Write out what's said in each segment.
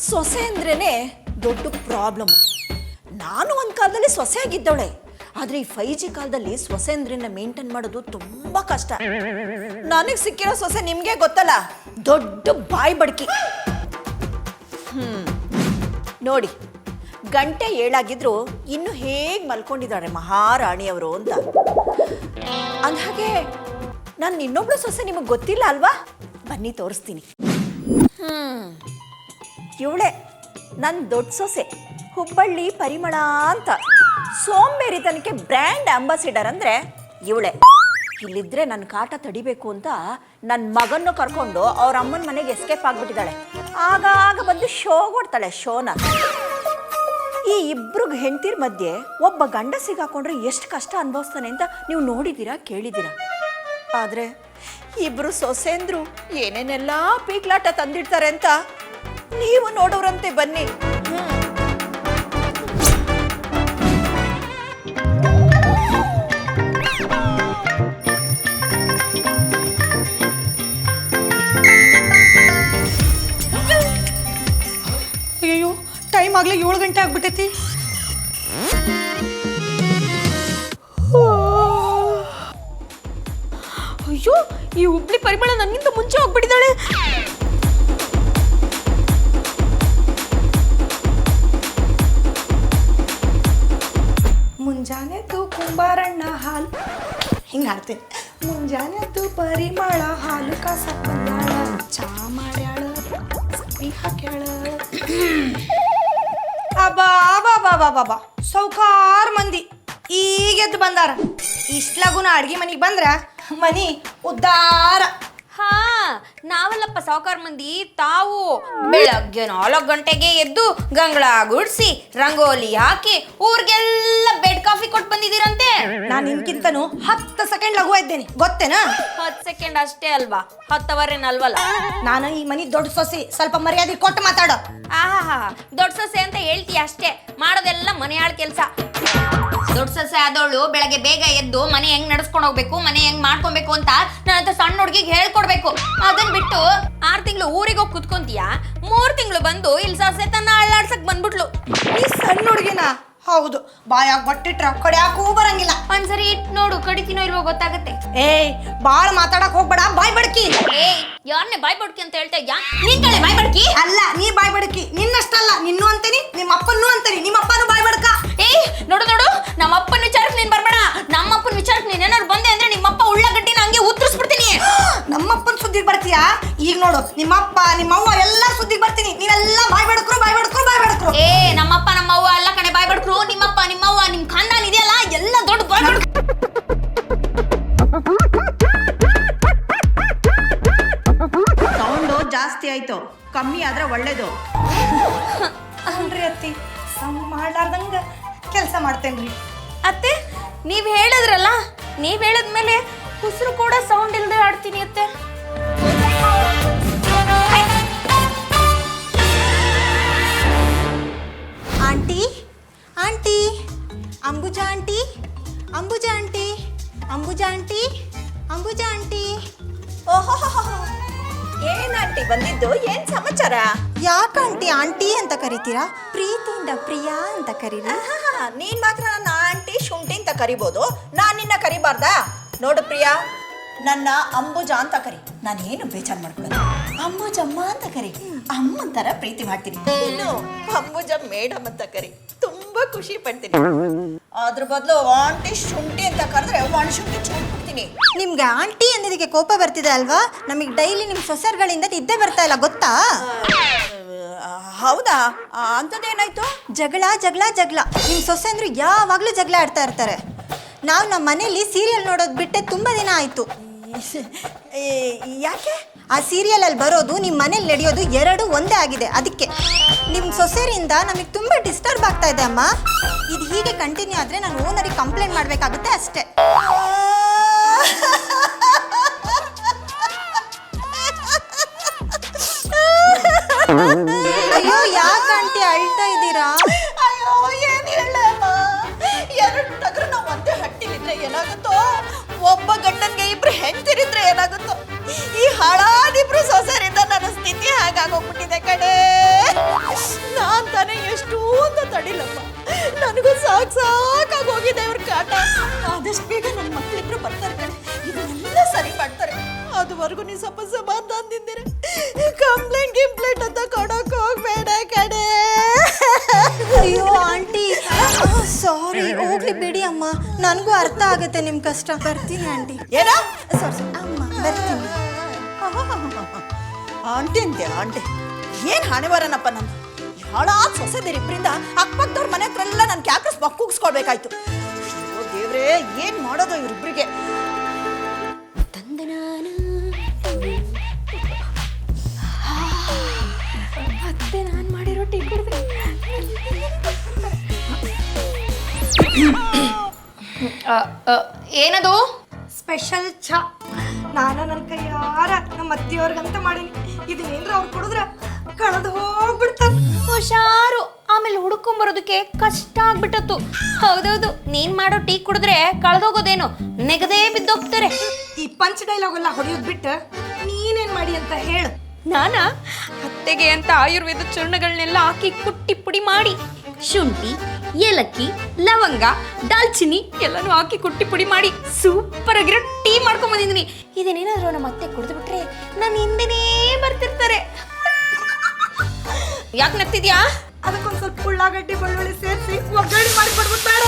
ಸೊಸೆ ಅಂದ್ರೇ ದೊಡ್ಡ ಪ್ರಾಬ್ಲಮ್. ನಾನು ಒಂದು ಕಾಲದಲ್ಲಿ ಸೊಸೆಯಾಗಿದ್ದವಳೆ, ಆದರೆ ಈ 5G ಕಾಲದಲ್ಲಿ ಸೊಸೆ ಅಂದ್ರನ್ನ ಮೇಂಟೈನ್ ಮಾಡೋದು ತುಂಬ ಕಷ್ಟ. ನನಗೆ ಸಿಕ್ಕಿರೋ ಸೊಸೆ ನಿಮಗೆ ಗೊತ್ತಲ್ಲ, ದೊಡ್ಡ ಬಾಯಿ ಬಡ್ಕಿ. ನೋಡಿ, ಗಂಟೆ 7 ಆಗಿದ್ರು ಇನ್ನು ಹೇಗೆ ಮಲ್ಕೊಂಡಿದ್ದಾರೆ ಮಹಾರಾಣಿಯವರು ಅಂತ. ಅಂದಹಾಗೆ ನಾನು ಇನ್ನೊಬ್ಳು ಸೊಸೆ ನಿಮಗೆ ಗೊತ್ತಿಲ್ಲ ಅಲ್ವಾ? ಬನ್ನಿ ತೋರಿಸ್ತೀನಿ. ಇವಳೆ ನನ್ನ ದೊಡ್ಡ ಸೊಸೆ, ಹುಬ್ಬಳ್ಳಿ ಪರಿಮಳ ಅಂತ. ಸೋಂಬೇರಿತನಕ್ಕೆ ಬ್ರ್ಯಾಂಡ್ ಅಂಬಾಸಿಡರ್ ಅಂದರೆ ಇವಳೆ. ಇಲ್ಲಿದ್ರೆ ನನ್ನ ಕಾಟ ತಡಿಬೇಕು ಅಂತ ನನ್ನ ಮಗನ್ನು ಕರ್ಕೊಂಡು ಅವ್ರ ಅಮ್ಮನ ಮನೆಗೆ ಎಸ್ಕೇಪ್ ಆಗಿಬಿಟ್ಟಿದ್ದಾಳೆ. ಆಗಾಗ ಬಂದು ಶೋ ಕೊಡ್ತಾಳೆ ಶೋನ. ಈ ಇಬ್ರು ಹೆಂಡತಿರ ಮಧ್ಯೆ ಒಬ್ಬ ಗಂಡ ಸಿಗಾಕೊಂಡ್ರೆ ಎಷ್ಟು ಕಷ್ಟ ಅನುಭವಿಸ್ತಾನೆ ಅಂತ ನೀವು ನೋಡಿದ್ದೀರಾ, ಕೇಳಿದ್ದೀರಾ? ಆದರೆ ಇಬ್ರು ಸೊಸೆಂದ್ರು ಏನೇನೆಲ್ಲ ಪೀಕ್ಲಾಟ ತಂದಿಡ್ತಾರೆ ಅಂತ ನೀವು ನೋಡೋರಂತೆ. ಬನ್ನಿ. ಅಯ್ಯೋ, ಟೈಮ್ ಆಗಲೇ 7 ಗಂಟೆ ಆಗ್ಬಿಟ್ಟೈತಿ. ಅಯ್ಯೋ, ಈ ಹುಬ್ಳಿ ಪರಿಮಳ ನನ್ನಿಂದ ಮುಂಚೆ ಹೋಗ್ಬಿಟ್ಟಿದ್ದಾಳೆ. ಮುಂಜಾನೆದ್ದು ಕುಂಬಾರಣ್ಣ ಹಾಲು ಹಿಂಗೆ ಹಾಡ್ತೇನೆ. ಮುಂಜಾನೆದ್ದು ಪರಿಮಳ ಹಾಲು ಕಾಸ ಬಂದಾಳ, ಚಾ ಮಾಡ್ಯಾಳ, ಸಕ್ಕರೆ ಹಾಕ್ಯಾಳ. ಅಬ್ಬಾ ಬಾಬಾ ಬಾಬಾ, ಸೌಕಾರ್ ಮಂದಿ ಈಗೆದ್ದು ಬಂದಾರ. ಇಷ್ಟ ಲಗುನ ಅಡ್ಗೆ ಮನೆಗೆ ಬಂದ್ರ ಮನಿ ಉದ್ದಾರ. ಹಾ, ನಾವಲ್ಲಪ್ಪ ಸಾವುಕಾರ ಮಂದಿ, ತಾವು ಬೆಳಗ್ಗೆ 4 ಗಂಟೆಗೆ ಎದ್ದು ಗಂಗಳ ಗುಡ್ಸಿ ರಂಗೋಲಿ ಹಾಕಿ ಊರಿಗೆಲ್ಲ ಬೆಡ್ ಕಾಫಿ ಕೊಟ್ಟು ಬಂದಿದ್ದೀರಂತೆ. ನಾನು ನಿನ್ಕಿಂತನೂ 10 ಸೆಕೆಂಡ್ ಲಘು ಇದ್ದೇನೆ, ಗೊತ್ತೇನಾ? 10 ಸೆಕೆಂಡ್ ಅಷ್ಟೇ ಅಲ್ವಾ, 10 ಅವರೇನಲ್ವಲ್ಲ. ನಾನು ಈ ಮನಿ ದೊಡ್ಡ ಸೊಸಿ, ಸ್ವಲ್ಪ ಮರ್ಯಾದೆ ಕೊಟ್ಟು ಮಾತಾಡೋ. ಆಹಾ, ದೊಡ್ಡ ಸೊಸೆ ಅಂತ ಹೇಳ್ತೀಯ ಅಷ್ಟೇ, ಮಾಡೋದೆಲ್ಲ ಮನೆಯಾಳ ಕೆಲಸ. ದೊಡ್ಡ ಸೊಸೆ ಆದವಳು ಬೆಳಗ್ಗೆ ಬೇಗ ಎದ್ದು ಮನೆ ಹೆಂಗ್ ನಡ್ಸ್ಕೊಂಡು ಹೋಗ್ಬೇಕು, ಮನೆ ಹೆಂಗ್ ಮಾಡ್ಕೊಬೇಕು ಅಂತ ನನ್ನ ಸಣ್ಣ ಹುಡುಗಿಗೆ ಹೇಳ್ಕೊಡ್ಬೇಕು. ಅದನ್ ಬಿಟ್ಟು 6 ತಿಂಗಳು ಊರಿಗೆ ಹೋಗಿ ಕುತ್ಕೊಂತೀಯ, 3 ತಿಂಗಳು ಬಂದು ಇಲ್ಲಿ ಸೊಸೆ ತನ್ನ ಅಳ್ಳಾಡ್ಸಕ್ ಬಂದ್ಬಿಟ್ಲು. ಈ ಸಣ್ಣ ಹುಡುಗಿನ ಹೌದು, ಬಾಯಾಗ ಬಟ್ಟಿಟ್ರ ಕಡಿಯಾಕೂ ಬರಂಗಿಲ್ಲ. ಒಂದ್ಸರಿ ಇಟ್ ನೋಡು, ಕಡಿತೀನೋ ಇಲ್ವೋ ಗೊತ್ತಾಗತ್ತೆ. ಏಯ್, ಬಾಳ್ ಮಾತಾಡಕ್ ಹೋಗ್ಬೇಡ, ಬಾಯ್ ಬಡ್ಕಿ. ಏಯ್, ಯಾರನ್ನೇ ಬಾಯ್ ಬಡ್ಕಿ ಅಂತ ಹೇಳ್ತಾ ಇದ್ಯಾ? ನೀನ್ ಕಳೆ ಬಾಯ್ ಬಡ್ಕಿ. ಅಲ್ಲ, ನೀ ಬಾಯ್ ಬಡ್ಕಿ. ನಿನ್ನಷ್ಟಲ್ಲ, ನಿನ್ನೂ ಅಂತೀನಿ, ನಿಮ್ಮ ಅಪ್ಪನ್ನೂ ಅಂತೀನಿ. ನಿಮ್ಮ ಅಪ್ಪನೂ ಬಾಯ್ ಬಡ್ಕ. ಏಯ್, ನೋಡು ನೋಡು, ನಮ್ಮ ಅಪ್ಪನ ವಿಚಾರಕ್ಕೆ ನೀನ್ ಬರ್ಬೇಡ. ನಮ್ಮ ಅಪ್ಪನ ವಿಚಾರಕ್ಕೆ ನೀನ್ ಏನಾದ್ರು ಬಂದೆ ಅಂದ್ರೆ ನಿಮ್ಮಪ್ಪ ಉಳ್ಳಾಗಡ್ಡಿನ ಹಂಗೆ ಉತ್ತರಿಸ್ಬಿಡ್ತೀನಿ. ನಮ್ಮಪ್ಪನ ಸುದ್ದಿಗೆ ಬರ್ತೀಯಾ? ಈಗ ನೋಡು, ನಿಮ್ಮಪ್ಪ ನಿಮ್ಮವ್ವ ಎಲ್ಲಾ ಸುದ್ದಿಗೆ ಬರ್ತೀನಿ. ನೀವೆಲ್ಲ ಬಾಯ್ ಬಡ್ಕ್ರು, ಬಾಯ್ ಬಡ್ಕ್ರು, ಬಾಯ್ ಬಡ್ಕ್ರು. ಏ, ನಮ್ಮಪ್ಪ ನಮ್ಮವ್ವ ಎಲ್ಲ ಕಡೆ ಬಾಯ್ ಬಡ್ಕ್ರು. ನಿಮ್ಮಪ್ಪ ನಿಮ್ಮವ್ವ ನಿಮ್ ಖಾನ್ದಾನ್ ಇದೆಯಲ್ಲ, ಎಲ್ಲ ದೊಡ್ಡ ಬಾಯ್ ಬಡ್ಕ್ರು. ಸೌಂಡು ಜಾಸ್ತಿ ಆಯ್ತು, ಕಮ್ಮಿ ಆದ್ರೆ ಒಳ್ಳೇದು. ಅಲ್ರಿ ಅತ್ತಿ, ಸಮ್ ಮಾಡ್ಲಾರ್ದಂಗ ಕೆಲಸ ಮಾಡ್ತೇನ್ರಿ. ಅತ್ತೆ, ನೀವ್ ಹೇಳಿದ್ರಲ್ಲ, ನೀವ್ ಹೇಳಿದ್ಮೇಲೆ ಉಸಿರು ಕೂಡ ಸೌಂಡ್ ಇಲ್ದೆ ಆಡ್ತೀನಿ ಅತ್ತೆ. Aunty, aunty, Ambuja aunty, Ambuja aunty, Ambuja aunty, Ambuja aunty. ಓಹೋ, ಏನಾಂಟಿ ಬಂದಿದ್ದು? ಏನ್ ಸಮಾಚಾರ? ಯಾಕಂಟಿ ಆಂಟಿ ಅಂತ ಕರಿತೀರಾ? ಪ್ರೀತಿಯಿಂದ ಪ್ರಿಯಾ ಅಂತ ಕರೀರಿ. ನೀನ್ ಮಾತ್ರ ನನ್ನ ಆಂಟಿ ಶುಂಠಿ ಅಂತ ಕರಿಬೋದು, ನಾನ್ ನಿನ್ನ ಕರಿಬಾರ್ದಾ? ನೋಡು ಪ್ರಿಯಾ, ನನ್ನ ಅಂಬುಜಾ ಅಂತ ಕರಿ, ನಾನೇನು ಬೇಜಾರು ಮಾಡ್ಕೊಳ್ಳೋದು. ಅಂಬುಜಮ್ಮ ಅಂತ ಕರಿ, ಅಮ್ಮನ ತರ ಪ್ರೀತಿ ಮಾಡ್ತೀನಿ. ಇನ್ನು ಅಂಬುಜ ಮೇಡಮ್ ಅಂತ ಕರಿ, ತುಂಬಾ ಖುಷಿ ಪಡ್ತೀನಿ. ಅದ್ರ ಬದಲು ಆಂಟಿ ಶುಂಠಿ ಅಂತ ಕರೆದ್ರೆ ಒಣ ಶುಂಠಿ ಚೂಡ್ಬಿಡ್ತೀನಿ. ನಿಮ್ಗೆ ಆಂಟಿ ಅನ್ನೋದಕ್ಕೆ ಕೋಪ ಬರ್ತಿದೆ ಅಲ್ವಾ? ನಮಗೆ ಡೈಲಿ ನಿಮ್ಮ ಸೊಸೆರ್ಗಳಿಂದ ಇದ್ದೇ ಬರ್ತಾ ಇಲ್ಲ, ಗೊತ್ತಾ? ಹೌದಾ? ಅಂಥದ್ದೇನಾಯ್ತು? ಜಗಳ ಜಗಳ ಜಗಳ. ನಿಮ್ಮ ಸೊಸೆ ಅಂದ್ರು ಯಾವಾಗಲೂ ಜಗಳ ಆಡ್ತಾ ಇರ್ತಾರೆ. ನಾವು ನಮ್ಮ ಮನೇಲಿ ಸೀರಿಯಲ್ ನೋಡೋದು ಬಿಟ್ಟೆ ತುಂಬ ದಿನ ಆಯಿತು. ಯಾಕೆ? ಆ ಸೀರಿಯಲಲ್ಲಿ ಬರೋದು ನಿಮ್ಮ ಮನೇಲಿ ನಡೆಯೋದು 2 ಒಂದೇ ಆಗಿದೆ. ಅದಕ್ಕೆ ನಿಮ್ಮ ಸೊಸೆರಿಂದ ನಮಗೆ ತುಂಬ ಡಿಸ್ಟರ್ಬ್ ಆಗ್ತಾ ಇದೆ ಅಮ್ಮ. ಇದು ಹೀಗೆ ಕಂಟಿನ್ಯೂ ಆದರೆ ನಾನು ಓನರಿಗೆ ಕಂಪ್ಲೇಂಟ್ ಮಾಡಬೇಕಾಗುತ್ತೆ ಅಷ್ಟೇ. ಅಯ್ಯೋ, ಯಾಕೆ ಆಂಟಿ ಅಳ್ತಾ ಇದ್ದೀರಾ? ಅಯ್ಯೋ, ಏನು ಹೇಳಮ್ಮ, 2 ಟಗರು ನಾವು ಒಂದೇ ಹಟ್ಟಿಲಿದ್ರೆ ಏನಾಗುತ್ತೋ, ಒಬ್ಬ ಗಂಡನ್ಗೆ 2 ಹೆಂಡತಿರಿದ್ರೆ ಏನಾಗುತ್ತೋ, ಈ ಹಾಳಾದಿಬ್ರು ಸೊಸೆರಿಂದ ನನ್ನ ಸ್ಥಿತಿ ಹಾಗಾಗೋಗ್ಬಿಟ್ಟಿದೆ ಕಡೆ. ಸಾಕಾಗಿ ಹೋಗಿದೆ ಇವ್ರ ಕಾಟ. ಆದಷ್ಟು ಬೇಗ ನನ್ನ ಮಕ್ಕಳಿಬ್ರು ಬರ್ತಾರೆ ಕಣೆ, ಇದನ್ನೆಲ್ಲ ಸರಿ ಮಾಡ್ತಾರೆ. ಅದುವರೆಗೂ ನೀವು ಸ್ವಲ್ಪ ಸಮಾಧಾನದಿಂದಿರಿ. ಕಂಪ್ಲೇಂಟ್ ಅಂತ ಕೊಡೋಕೆ ಹೋಗ್ಬೇಡ ಕಡೆ. ಅಯ್ಯೋ ಆಂಟಿ, ಸಾರಿ, ಹೋಗ್ಲಿ ಬಿಡಿ ಅಮ್ಮ. ನನಗೂ ಅರ್ಥ ಆಗುತ್ತೆ ನಿಮ್ಮ ಕಷ್ಟ. ಬರ್ತೀನಿ ಆಂಟಿ. ಏನ ಸಾರಿ ಅಮ್ಮ, ಬರ್ತೀನಿ. ಆಂಟಿ ಅಂತೆ ಆಂಟಿ, ಏನ್ ಹಣೆಬರನಪ್ಪ ನಂದು. ಹಾಳಾದ ಸೊಸೆದಿರಿಬ್ರಿಂದ ಅಕ್ಕಪಕ್ಕದವ್ರ ಮನೆ ಹತ್ರ ಎಲ್ಲ ನನ್ ಕ್ಯಾಕ್ರಸ್ ಕೂಗಿಸ್ಕೊಳ್ಬೇಕಾಯ್ತು. ಓ ದೇವ್ರೇ, ಏನ್ ಮಾಡೋದು ಇವ್ರಿಬ್ರಿಗೆ. ಅತ್ತೆ ನಾನು ಮಾಡಿರೋ ಟೀ ಕುಡಿದ್ರೆ ಏನದು ಸ್ಪೆಷಲ್ ಚಾ. ನಾನು ನನ್ನ ಕೈಯಾರ ನಮ್ಮ ಅತ್ತಿಯವ್ರಿಗಂತ ಮಾಡೀನಿ. ಇದನ್ನೇನ್ರ ಅವ್ರು ಕುಡಿದ್ರ ಕಳೆದು ಹೋಗ್ಬಿಡ್ತಾರೆ. ಹುಷಾರು, ಆಮೇಲೆ ಹುಡುಕೊಂಬರೋದಕ್ಕೆ ಕಷ್ಟ ಆಗ್ಬಿಟ್ಟತ್ತು. ಹೌದೌದು, ನೀನ್ ಮಾಡೋ ಟೀ ಕುಡಿದ್ರೆ ಕಳ್ದೋಗೋದೇನು, ನೆಗದೇ ಬಿದ್ದೋಗ್ತಾರೆ. ಈ ಪಂಚ್ ಡೈಲಾಗ್ ಎಲ್ಲ ಹೊಡೆಯೋದ್ ಬಿಟ್ಟು ನೀನೇನ್ ಮಾಡಿ ಅಂತ ಹೇಳು. ನಾನಾ ಅತ್ತೆಗೆ ಅಂತ ಆಯುರ್ವೇದ ಚೂರ್ಣಗಳನ್ನೆಲ್ಲ ಹಾಕಿ ಕುಟ್ಟಿ ಪುಡಿ ಮಾಡಿ, ಶುಂಠಿ, ಏಲಕ್ಕಿ, ಲವಂಗ, ದಾಲ್ಚಿನ್ನಿ ಎಲ್ಲನೂ ಹಾಕಿ ಕುಟ್ಟಿ ಪುಡಿ ಮಾಡಿ ಸೂಪರ್ ಆಗಿರೋ ಟೀ ಮಾಡ್ಕೊಂಡ್ ಬಂದಿದ್ದೀನಿ. ಇದನ್ನೇನಾದ್ರು ನಮ್ಮ ಅತ್ತೆ ಕುಡಿದು ಬಿಟ್ರೆ ನನ್ನ ಹಿಂದೆನೇ ಬರ್ತಿರ್ತಾರೆ. ಯಾಕೆ ನಗ್ತಿದ್ಯಾ? ಅದಕ್ಕೊಂದ್ ಸ್ವಲ್ಪ ಉಳ್ಳಾಗಡ್ಡಿ ಬೆಳ್ಳುಳ್ಳಿ ಸೇರಿಸಿ ಒಗ್ಗರಣೆ ಮಾಡಿ ಕೊಡ್ಬಿಟ್ಟು ಬೇಡ.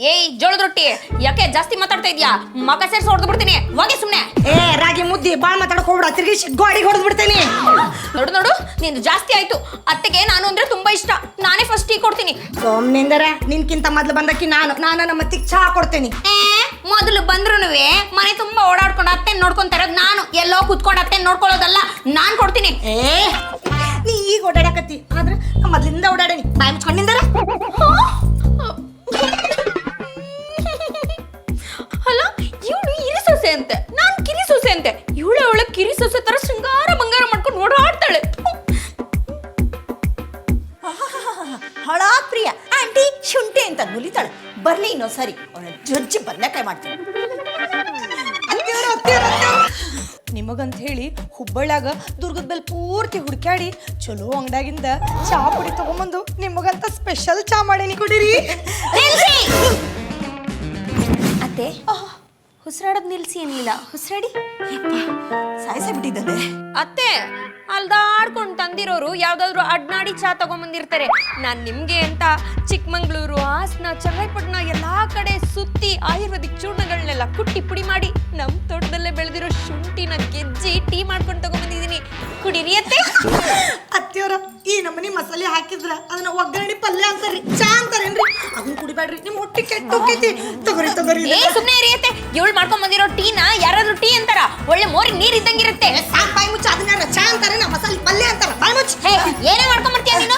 ಏಯ್ ಜೋಳದ ರೊಟ್ಟಿ, ಯಾಕೆ ಜಾಸ್ತಿ ಮಾತಾಡ್ತಾ ಇದ್ಯಾ? ಮಗ ಸೇರ್ಸಿ ಹೊಡೆದು ಬಿಡ್ತೀನಿ, ಹೋಗಿ ಸುಮ್ನೆ. ಏ ರಾಗಿ ಮುದ್ದಿ ಬಾಳ್ ಮಾತಾಡಕ್ ಹೋಗ್ಬಿಡ, ತಿರುಗಿ ಗೋಡಿಗೆ ಹೊಡೆದ್ ಬಿಡ್ತೇನೆ. ನೋಡು ನೋಡು, ನಿಂದು ಜಾಸ್ತಿ ಆಯ್ತು. ಅತ್ತೆಗೆ ನಾನು ಅಂದ್ರೆ ತುಂಬಾ ಇಷ್ಟ, ನಾನೇ ಫಸ್ಟ್ ಟೀ ಕೊಡ್ತೀನಿ. ಸೋಮ್ನಿಂದರ ನಿನ್ಕಿಂತ ಮೊದ್ಲು ಬಂದಕ್ಕಿ ನಾನು ನಮ್ಮ ಅತ್ತಿಗೆ ಚಾ ಕೊಡ್ತೇನೆ. ಮೊದಲು ಬಂದ್ರುನುವೆ ಮನೆ ತುಂಬಾ ಓಡಾಡ್ಕೊಂಡು ಅತ್ತೆ ನೋಡ್ಕೊಂತ ಇರೋದು ನಾನು. ಎಲ್ಲೋ ಕುತ್ಕೊಂಡು ಅತ್ತೆ ನೋಡ್ಕೊಳ್ಳೋದಲ್ಲ, ನಾನ್ ಕೊಡ್ತೀನಿ. ನೀ ಈಗ ಓಡಾಡಕತ್ತಿ, ಆದ್ರೆ ಮೊದ್ಲಿಂದ ಓಡಾಡೇನಿ. ಬಾಯಿ ಮುಚ್ಕೊಂಡಿಂದರ ಅಲ್ಲ, ಇವಳು ಹಿರಿ ಸೊಸೆ ಅಂತೆ, ನಾನ್ ಕಿರಿ ಸೊಸೆ ಅಂತೆ. ಇವಳ ಕಿರಿ ಸೊಸೆ ತರ ಶೃಂಗಾರ ಬಂಗಾರ ಮಾಡ್ಕೊಂಡು ಓಡಾಡ್ತಾಳೆ. ಹಾಳಾದ ಪ್ರಿಯ ಆಂಟಿ ಶುಂಠಿ ಅಂತ ನುಲಿತಾಳೆ. ಬರ್ಲಿ ಇನ್ನೊಂದ್ ಸರಿ ಜಜ್ಜಿ ಬದನೆಕಾಯಿ ಮಾಡ್ತೀನಿ. ನಿಮಗಂತ ಹೇಳಿ ಹುಬ್ಬಳ್ಳ್ಯಾಗ ದುರ್ಗದ ಬೆಲ್ ಪೂರ್ತಿ ಹುಡ್ಕ್ಯಾಡಿ ಚಲೋ ಅಂಗಡ್ಯಾಗಿಂದ ಚಾ ಪುಡಿ ತಗೊಂಬಂದು ನಿಮಗಂತ ಸ್ಪೆಷಲ್ ಚಾ ಮಾಡೀನಿ, ಕುಡೀರಿ. ಅತ್ತೆ, ಉಸಿರಾಡೋದ್ ನಿಲ್ಸಿ ಏನಿಲ್ಲ, ಉಸಿರಾಡಿ. ಸಾಯಿಸಿಬಿಟ್ಟಿದ್ದಾನೆ. ಅತ್ತೆ, ಅಲ್ದಾಡ್ಕೊಂಡು ತಂದಿರೋರು ಯಾವ್ದಾದ್ರು ಅಡ್ನಾಡಿ ಚಾ ತಗೊಂಬಂದಿರ್ತಾರೆ. ನಾನ್ ನಿಮ್ಗೆ ಅಂತ ಚಿಕ್ಕಮಂಗ್ಳೂರು, ಹಾಸನ, ಚನ್ನರಾಯಪಟ್ಟಣ ಎಲ್ಲಾ ಕಡೆ ಸುತ್ತಿ ಆಯುರ್ವೇದಿಕ್ ಚೂರ್ಣಗಳನ್ನೆಲ್ಲ ಕುಟ್ಟಿ ಪುಡಿ ಮಾಡಿ ನಮ್ ತೋಟದಲ್ಲೇ ಬೆಳೆದಿರೋ ಶುಂಠಿನ ಗೆಜ್ಜಿ ಟೀ ಮಾಡ್ಕೊಂಡು ತಗೊಂಬಂದಿದೀನಿ. ಕುಡೀರಿ ಅತ್ತೆ. ಅತ್ತಿಯವ್ರ ಈ ನಮ್ಮನಿ ಮಸಾಲೆ ಹಾಕಿದ್ರ ಅದನ್ನ ಒಗ್ಗರಣೆ ಪಲ್ಯ ಅಂತಾರ್ರಿ, ಚಾ ಅಂತಾರೇನ್ರಿ? ಅದನ್ನ ಕುಡಿಬೇಡ್ರಿ, ನಿಮ್ ಹೊಟ್ಟಿ ಕೆಟ್ಟ ಹೋಗೈತಿ. ತಗೋರಿ. ಏ ಸುಮ್ನೆ ಇರಿ ಅತ್ತೆ, ಇವಳು ಮಾಡ್ಕೊಂಡ್ ಬಂದಿರೋ ಟೀನ ಯಾರಾದ್ರೂ ಟೀ ಅಂತಾರ? ಒಳ್ಳೆ ಮೋರಿ ನೀರ್ ಇದ್ದಂಗಿರುತ್ತೆ. ಸಾಕ್ ಬಾಯಿ ಮುಚ್ಚ, ಅದನ್ನ ಚಾ ಅಂತಾರೆ, ನಾ ಮಸಾಲೆ ಪಲ್ಯ ಅಂತಾರ. ಬಾಯಿ ಮುಚ್ಚ. ಹೇ, ಏನೇ ಮಾಡ್ಕೊಂಡ್ ಬರ್ತೀಯ ನೀನು?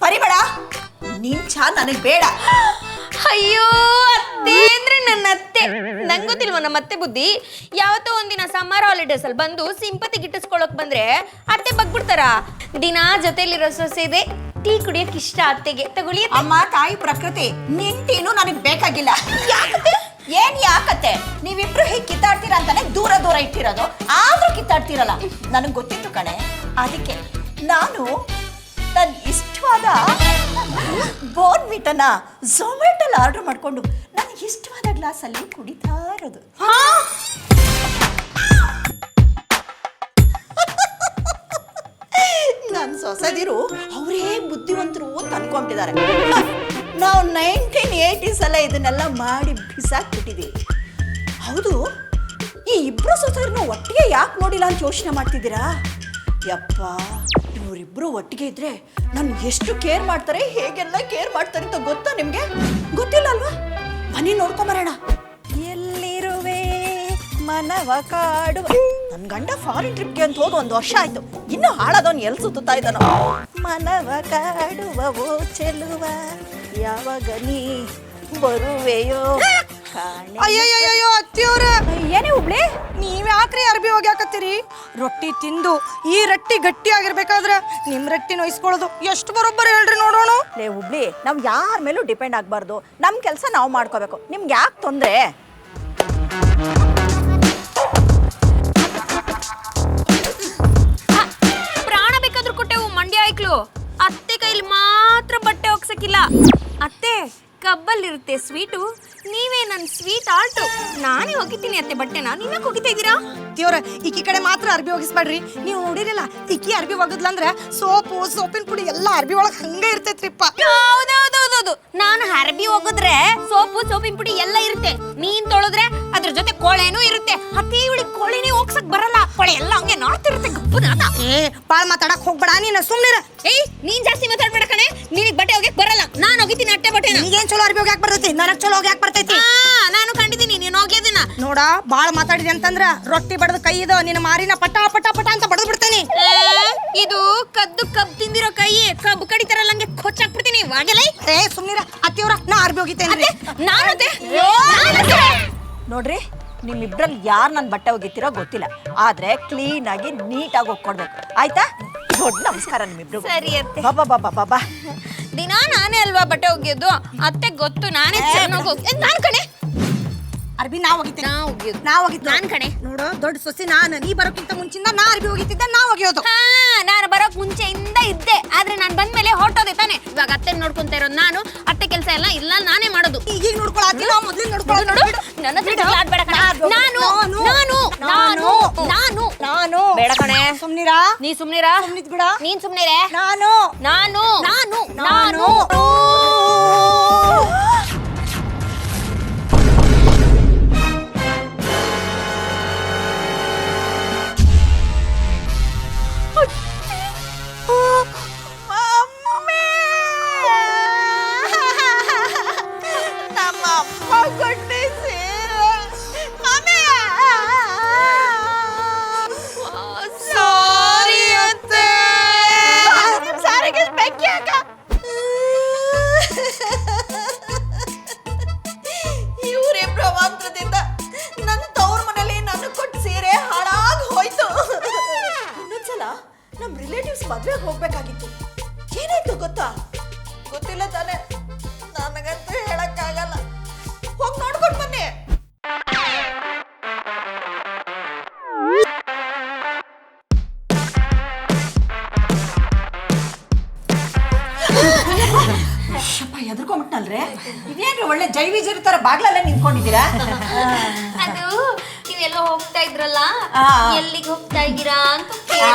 ಪರಿಮಳ, ನಿನ್ ಚಾ ನನಗ್ ಬೇಡ. ಅಯ್ಯೋ, ಅತ್ತೆ ಅಂದ್ರೆ ನನ್ನ ಅತ್ತೆ. ನಂಗೆ ಗೊತ್ತಿಲ್ವ ನಮ್ಮ ಅತ್ತೆ ಬುದ್ಧಿ? ಯಾವತ್ತೋ ಒಂದಿನ ಸಮ್ಮರ್ ಹಾಲಿಡೇಸ್ ಅಲ್ಲಿ ಬಂದು ಸಿಂಪತಿ ಗಿಟ್ಟಿಸ್ಕೊಳಕ್ ಬಂದ್ರೆ ಅತ್ತೆ ಬಗ್ಬಿಡ್ತಾರ. ದಿನ ಜೊತೆಲಿರೋ ಸೊಸೆ ಇದೆ, ಟೀ ಕುಡಿಯಕ್ ಇಷ್ಟ ಅತ್ತೆಗೆ. ತಗೊಳ್ಳಿ ಅಮ್ಮ, ತಾಯಿ ಪ್ರಕೃತಿ, ನಿನ್ ಟೀನು ನನಗ್ ಬೇಕಾಗಿಲ್ಲ. ಯಾಕತ್ತೆ? ಯಾಕತ್ತೆ ನೀವಿಬ್ರು ಹೀಗೆ ಕಿತ್ತಾಡ್ತೀರಾ ಅಂತಾನೆ ದೂರ ಇಟ್ಟಿರೋದು, ಆದ್ರೂ ಕಿತ್ತಾಡ್ತಿರಲ್ಲ. ನನಗ್ ಗೊತ್ತಿತ್ತು ಕಣೆ, ಅದಕ್ಕೆ ನಾನು ನನ್ನ ಇಷ್ಟವಾದ ಬೋರ್ನ್ವಿಟನ ಝೊಮ್ಯಾಟೋಲ್ಲಿ ಆರ್ಡರ್ ಮಾಡ್ಕೊಂಡು ನನಗೆ ಇಷ್ಟವಾದ ಗ್ಲಾಸಲ್ಲಿ ಕುಡಿತಾ ಇರೋದು. ನನ್ನ ಸೊಸೆದಿರು ಅವರೇ ಬುದ್ಧಿವಂತರು ಅಂತ ಅನ್ಕೊಂಬಿಟ್ಟಿದ್ದಾರೆ. ನಾವು 1980s ಇದನ್ನೆಲ್ಲ ಮಾಡಿ ಬಿಸಾಕ್ಬಿಟ್ಟಿದ್ದೀವಿ. ಹೌದು, ಈ ಇಬ್ರು ಸೊಸೆಯರನ್ನು ಒಟ್ಟಿಗೆ ಯಾಕೆ ನೋಡಿಲ್ಲ ಅಂತ ಯೋಚನೆ ಮಾಡ್ತಿದ್ದೀರಾ? ಯಪ್ಪ, ಇವರಿಬ್ರು ಒಟ್ಟಿಗೆ ಇದ್ರೆ ನಾನು ಎಷ್ಟು ಕೇರ್ ಮಾಡ್ತಾರೆ, ಹೇಗೆಲ್ಲ ಕೇರ್ ಮಾಡ್ತಾರೆ ಅಂತ ಗೊತ್ತಾ ನಿಮ್ಗೆ? ಗೊತ್ತಿಲ್ಲ ಅಲ್ವಾ? ಬನ್ನಿ ನೋಡ್ಕೊಂಬರೋಣ. ಎಲ್ಲಿರುವೆ ಮನವ ಕಾಡು. ನನ್ನ ಗಂಡ ಫಾರಿನ್ ಟ್ರಿಪ್ಗೆ ಅಂತ ಹೋಗಿ 1 ವರ್ಷ ಆಯ್ತು, ಇನ್ನು ಹಾಳಾದವನು ಎಲ್ಲಿ ಸುತ್ತಾ ಇದ್ದಾನೋ. ಮನವ ಕಾಡುವವೋ ಚೆಲುವ, ಯಾವಾಗ ನೀ ಬರುವೆಯೋ ಕಾಣೆ. ಅಯ್ಯಯ್ಯೋ ಅತ್ತಿಯವ್ರ, ಏನೇ ಹುಬ್ಳಿ, ನೀವ್ ಯಾಕ್ರಿ ಅರ್ಬಿ ಹೋಗ್ಯಾಕತ್ತೀರಿ? ರೊಟ್ಟಿ ತಿಂದು ಈ ರೊಟ್ಟಿ ಗಟ್ಟಿ ಆಗಿರ್ಬೇಕಾದ್ರೆ ನಿಮ್ ರೊಟ್ಟಿ ನೋಯಿಸ್ಕೊಳ್ಳೋದು ಎಷ್ಟು ಬರೋಬ್ಬರಿ ಹೇಳ್ರಿ ನೋಡೋಣ. ಲೇ ಹುಬ್ಳಿ, ನಾವು ಯಾರ ಮೇಲೂ ಡಿಪೆಂಡ್ ಆಗಬಾರ್ದು. ನಮ್ಮ ಕೆಲಸ ನಾವು ಮಾಡ್ಕೋಬೇಕು. ನಿಮ್ಗೆ ಯಾಕೆ ತೊಂದರೆ? ಪ್ರಾಣ ಬೇಕಾದ್ರೂ ಕೊಟ್ಟೆವು ಮಂಡ್ಯ ಐಕ್ಳು. ಒಗಿತೀನಿ ಅತ್ತೆ ಬಟ್ಟೆನ ನೀವ್ ಯಾಕೆ ಒಗಿತಾ ಇದ್ದೀರಾ? ಅತ್ತಿಯವ್ರ ಈಕಿ ಕಡೆ ಮಾತ್ರ ಅರ್ಬಿ ಒಗಿಸ್ಬೇಡ್ರಿ. ನೀವು ನೋಡಿರಲ್ಲ ಈಕಿ ಅರ್ಬಿ ಒಗದ್ಲಂದ್ರ ಸೋಪು ಸೋಪಿನ ಪುಡಿ ಎಲ್ಲ ಅರ್ಬಿ ಒಳಗ್ ಹಂಗ ಇರ್ತೈತ್ರಿಪ್ಪ. ಹೌದೌದೌದೌದು, ನಾನು ಅರ್ಬಿ ಒಗದ್ರೆ ಸೋಪಿನ ಪುಡಿ ಎಲ್ಲ ಇರುತ್ತೆ. ನೀನ್ ತೊಳೆದ್ರೆ ಅದ್ರ ಜೊತೆ ಕೊಳೆನೂ ಇರುತ್ತೆ. ಅತ್ತೆ ಇವಳಿಗೆ ಕೊಳೆನೇ ಹೋಗ್ಸಕ್ ಬರಲ್ಲ, ಕೊಳೆ ಎಲ್ಲ ಹಂಗೆ ನೋಡ್ತಿರುತ್ತೆ ಗಪ್ಪನ. ಏ ಬಾಳ್ ಮಾತಾಡಕ್ ಹೋಗ್ಬೇಡ ನೀನು, ಸುಮ್ನಿರ. ಏಯ್ ನೀನ್ ಜಾಸ್ತಿ ಮಾತಾಡ್ಬೇಡ ಕಣೆ, ನಿನಗೆ ಬಟ್ಟೆ ಒಗ್ಯಕ್ ಬರಲ್ಲ. ನಾನು ಒಗಿತೀನಿ ಅಟ್ಟೆ ಬಟ್ಟೆನ. ಈಗೇನ್ ಚಲೋ ಅರ್ಬಿ ಒಗ್ಯಾಕ್ ಬರ್ತೈತಿ, ನನಗ್ ಚಲೋ ಒಗ್ಯಾಕ್ ಬರ್ತೈತಿ. ನಾನು ಕಂಡಿದ್ದೀನಿ ನೀನು ಒಗ್ಯೋದನ್ನ. ನೋಡ ಬಾಳ್ ಮಾತಾಡಿದೆ ಅಂತಂದ್ರ ರೊಟ್ಟಿ ಬಡದ ಕೈ ಇದು ನಿನ್ನ ಮಾರಿನ ಪಟ ಪಟ ಪಟ ಅಂತ ಬಡದ್ ಬಿಡ್ತೇನಿ. ಇದು ಕದ್ದು ಕಬ್ ತಿಂದಿರೋ ಕೈ, ಕಬ್ಬು ಕಡಿತಾರಲ್ಲ ಹಂಗೆ ಕೊಚ್ಚಾಕ್ಬಿಡ್ತೀನಿ. ವಾಗಲೈ ಏ ಸುಮ್ನಿರ ಅತ್ತಿಯವ್ರ, ನಾ ಅರ್ಬಿ ಒಗಿತೇನ್ರಿ. ನಾನತ್ತೆ ನೋಡ್ರಿ, ನಿಮ್ಮಿಬ್ರಲ್ಲಿ ಯಾರು ನನ್ನ ಬಟ್ಟೆ ಒಗಿತೀರೋ ಗೊತ್ತಿಲ್ಲ, ಆದ್ರೆ ಕ್ಲೀನ್ ಆಗಿ ನೀಟಾಗಿ ಹೋಗ್ಕೊಡ್ಬೇಕು, ಆಯ್ತಾ? ದೊಡ್ಡ ನಮಸ್ಕಾರ ನಿಮ್ಮಿಬ್ರು. ಸರಿ ಅತ್ತೆ. ಬಾಬಾ ಬಾಬಾ ಬಾಬಾ. ದಿನಾ ನಾನೇ ಅಲ್ವಾ ಬಟ್ಟೆ ಒಗ್ಯೋದು, ಅತ್ತೆ ಗೊತ್ತು. ನಾನೇ ಚೆನ್ನಾಗಿ ಹೋಗಿ ನಾನ್ ಕಣೆ ಅರ್ಬಿ ನಾ ಒಗಿತೇನೆ. ನಾ ಒಗಿಯೋದು ನಾನ್ ಕಣೆ. ನೋಡು ದೊಡ್ಡ ಸೊಸಿ ನಾನು, ನೀ ಬರೋಕ್ಕಿಂತ ಮುಂಚಿಂದ ನಾ ಅರ್ಬಿ ಒಗಿತಿದ್ದೆ, ನಾ ಒಗಿಯೋದು. ನಾನು ಬರೋಕ್ ಮುಂಚೆಯಿಂದ ಇದ್ದೆ, ಆದ್ರೆ ನಾನ್ ಬಂದ್ಮೇಲೆ ಹೊರಟೋದೆ ತಾನೆ. ಇವಾಗ ಅತ್ತೆ ನೋಡ್ಕೊಂತ ಇರೋದು ನಾನು, ಅತ್ತೆ ಕೆಲಸ ಎಲ್ಲ ಇಲ್ಲ ನಾನೇ ಮಾಡೋದು. ಈಗೀಗ ನೋಡ್ಕೊಳತ್ತಿ, ನಾ ಮೊದ್ಲಿನ ನೋಡ್ಕೊಳ್ಳೋದು. ನೋಡು ನನ್ನ ಹತ್ರ ಆಡ್ಬೇಡ ಕಣೆ. ನಾನು ನಾನು ನಾನು ನಾನು ನಾನು ಬೇಡ ಕಣೆ. ಸುಮ್ನಿರಾ, ನೀ ಸುಮ್ನಿರ. ಸುಮ್ನಿದ್ ಬಿಡ. ನೀನ್ ಸುಮ್ನಿರೆ. ನಾನು ನಾನು ನಾನು ನಾನು ನಮ್ಮ ಅಮ್ಮ ಕೊಟ್ಟಿಸಿ ಸಾರಿ ಅತ್ತೆ. ಸಾರಿಗೆ ಬೆಂಕಿ ಹಾಕ. ಇವರಿಬ್ರು ಮಂತ್ರದಿಂದ ನನ್ನ ತವ್ರ ಮನೇಲಿ ನನ್ನ ಕೊಟ್ಟು ಸೀರೆ ಹಾಳಾಗಿ ಹೋಯ್ತು. ಇನ್ನೊಂದ್ಸಲ ನಮ್ಮ ರಿಲೇಟಿವ್ಸ್ ಮದ್ವೆಗೆ ಹೋಗ್ಬೇಕಾಗಿತ್ತು. ಏನಾಯ್ತು ಗೊತ್ತಾ? ಗೊತ್ತಿಲ್ಲ ತಾನೆ, ನನಗಂತೂ ಹೇಳಕ್ಕಾಗಲ್ಲ. ಹೋಗಿ ನೋಡ್ಕೊಂಡು ಬನ್ನಿ. ಎದ್ರಕೊಂಬಿಟ್ನಲ್ರೆ, ಇದೇನ್ರಿ ಒಳ್ಳೆ ಜೈವಿಜರ ತರ ಬಾಗ್ಲಲ್ಲೇ ನಿಂತ್ಕೊಂಡಿದ್ದೀರಾ? ಅದು ನೀವೆಲ್ಲ ಹೋಗ್ತಾ ಇದ್ರಲ್ಲ, ಆ. ಎಲ್ಲಿಗೆ ಹೋಗ್ತಾ ಇದ್ದೀರಾ ಅಂತ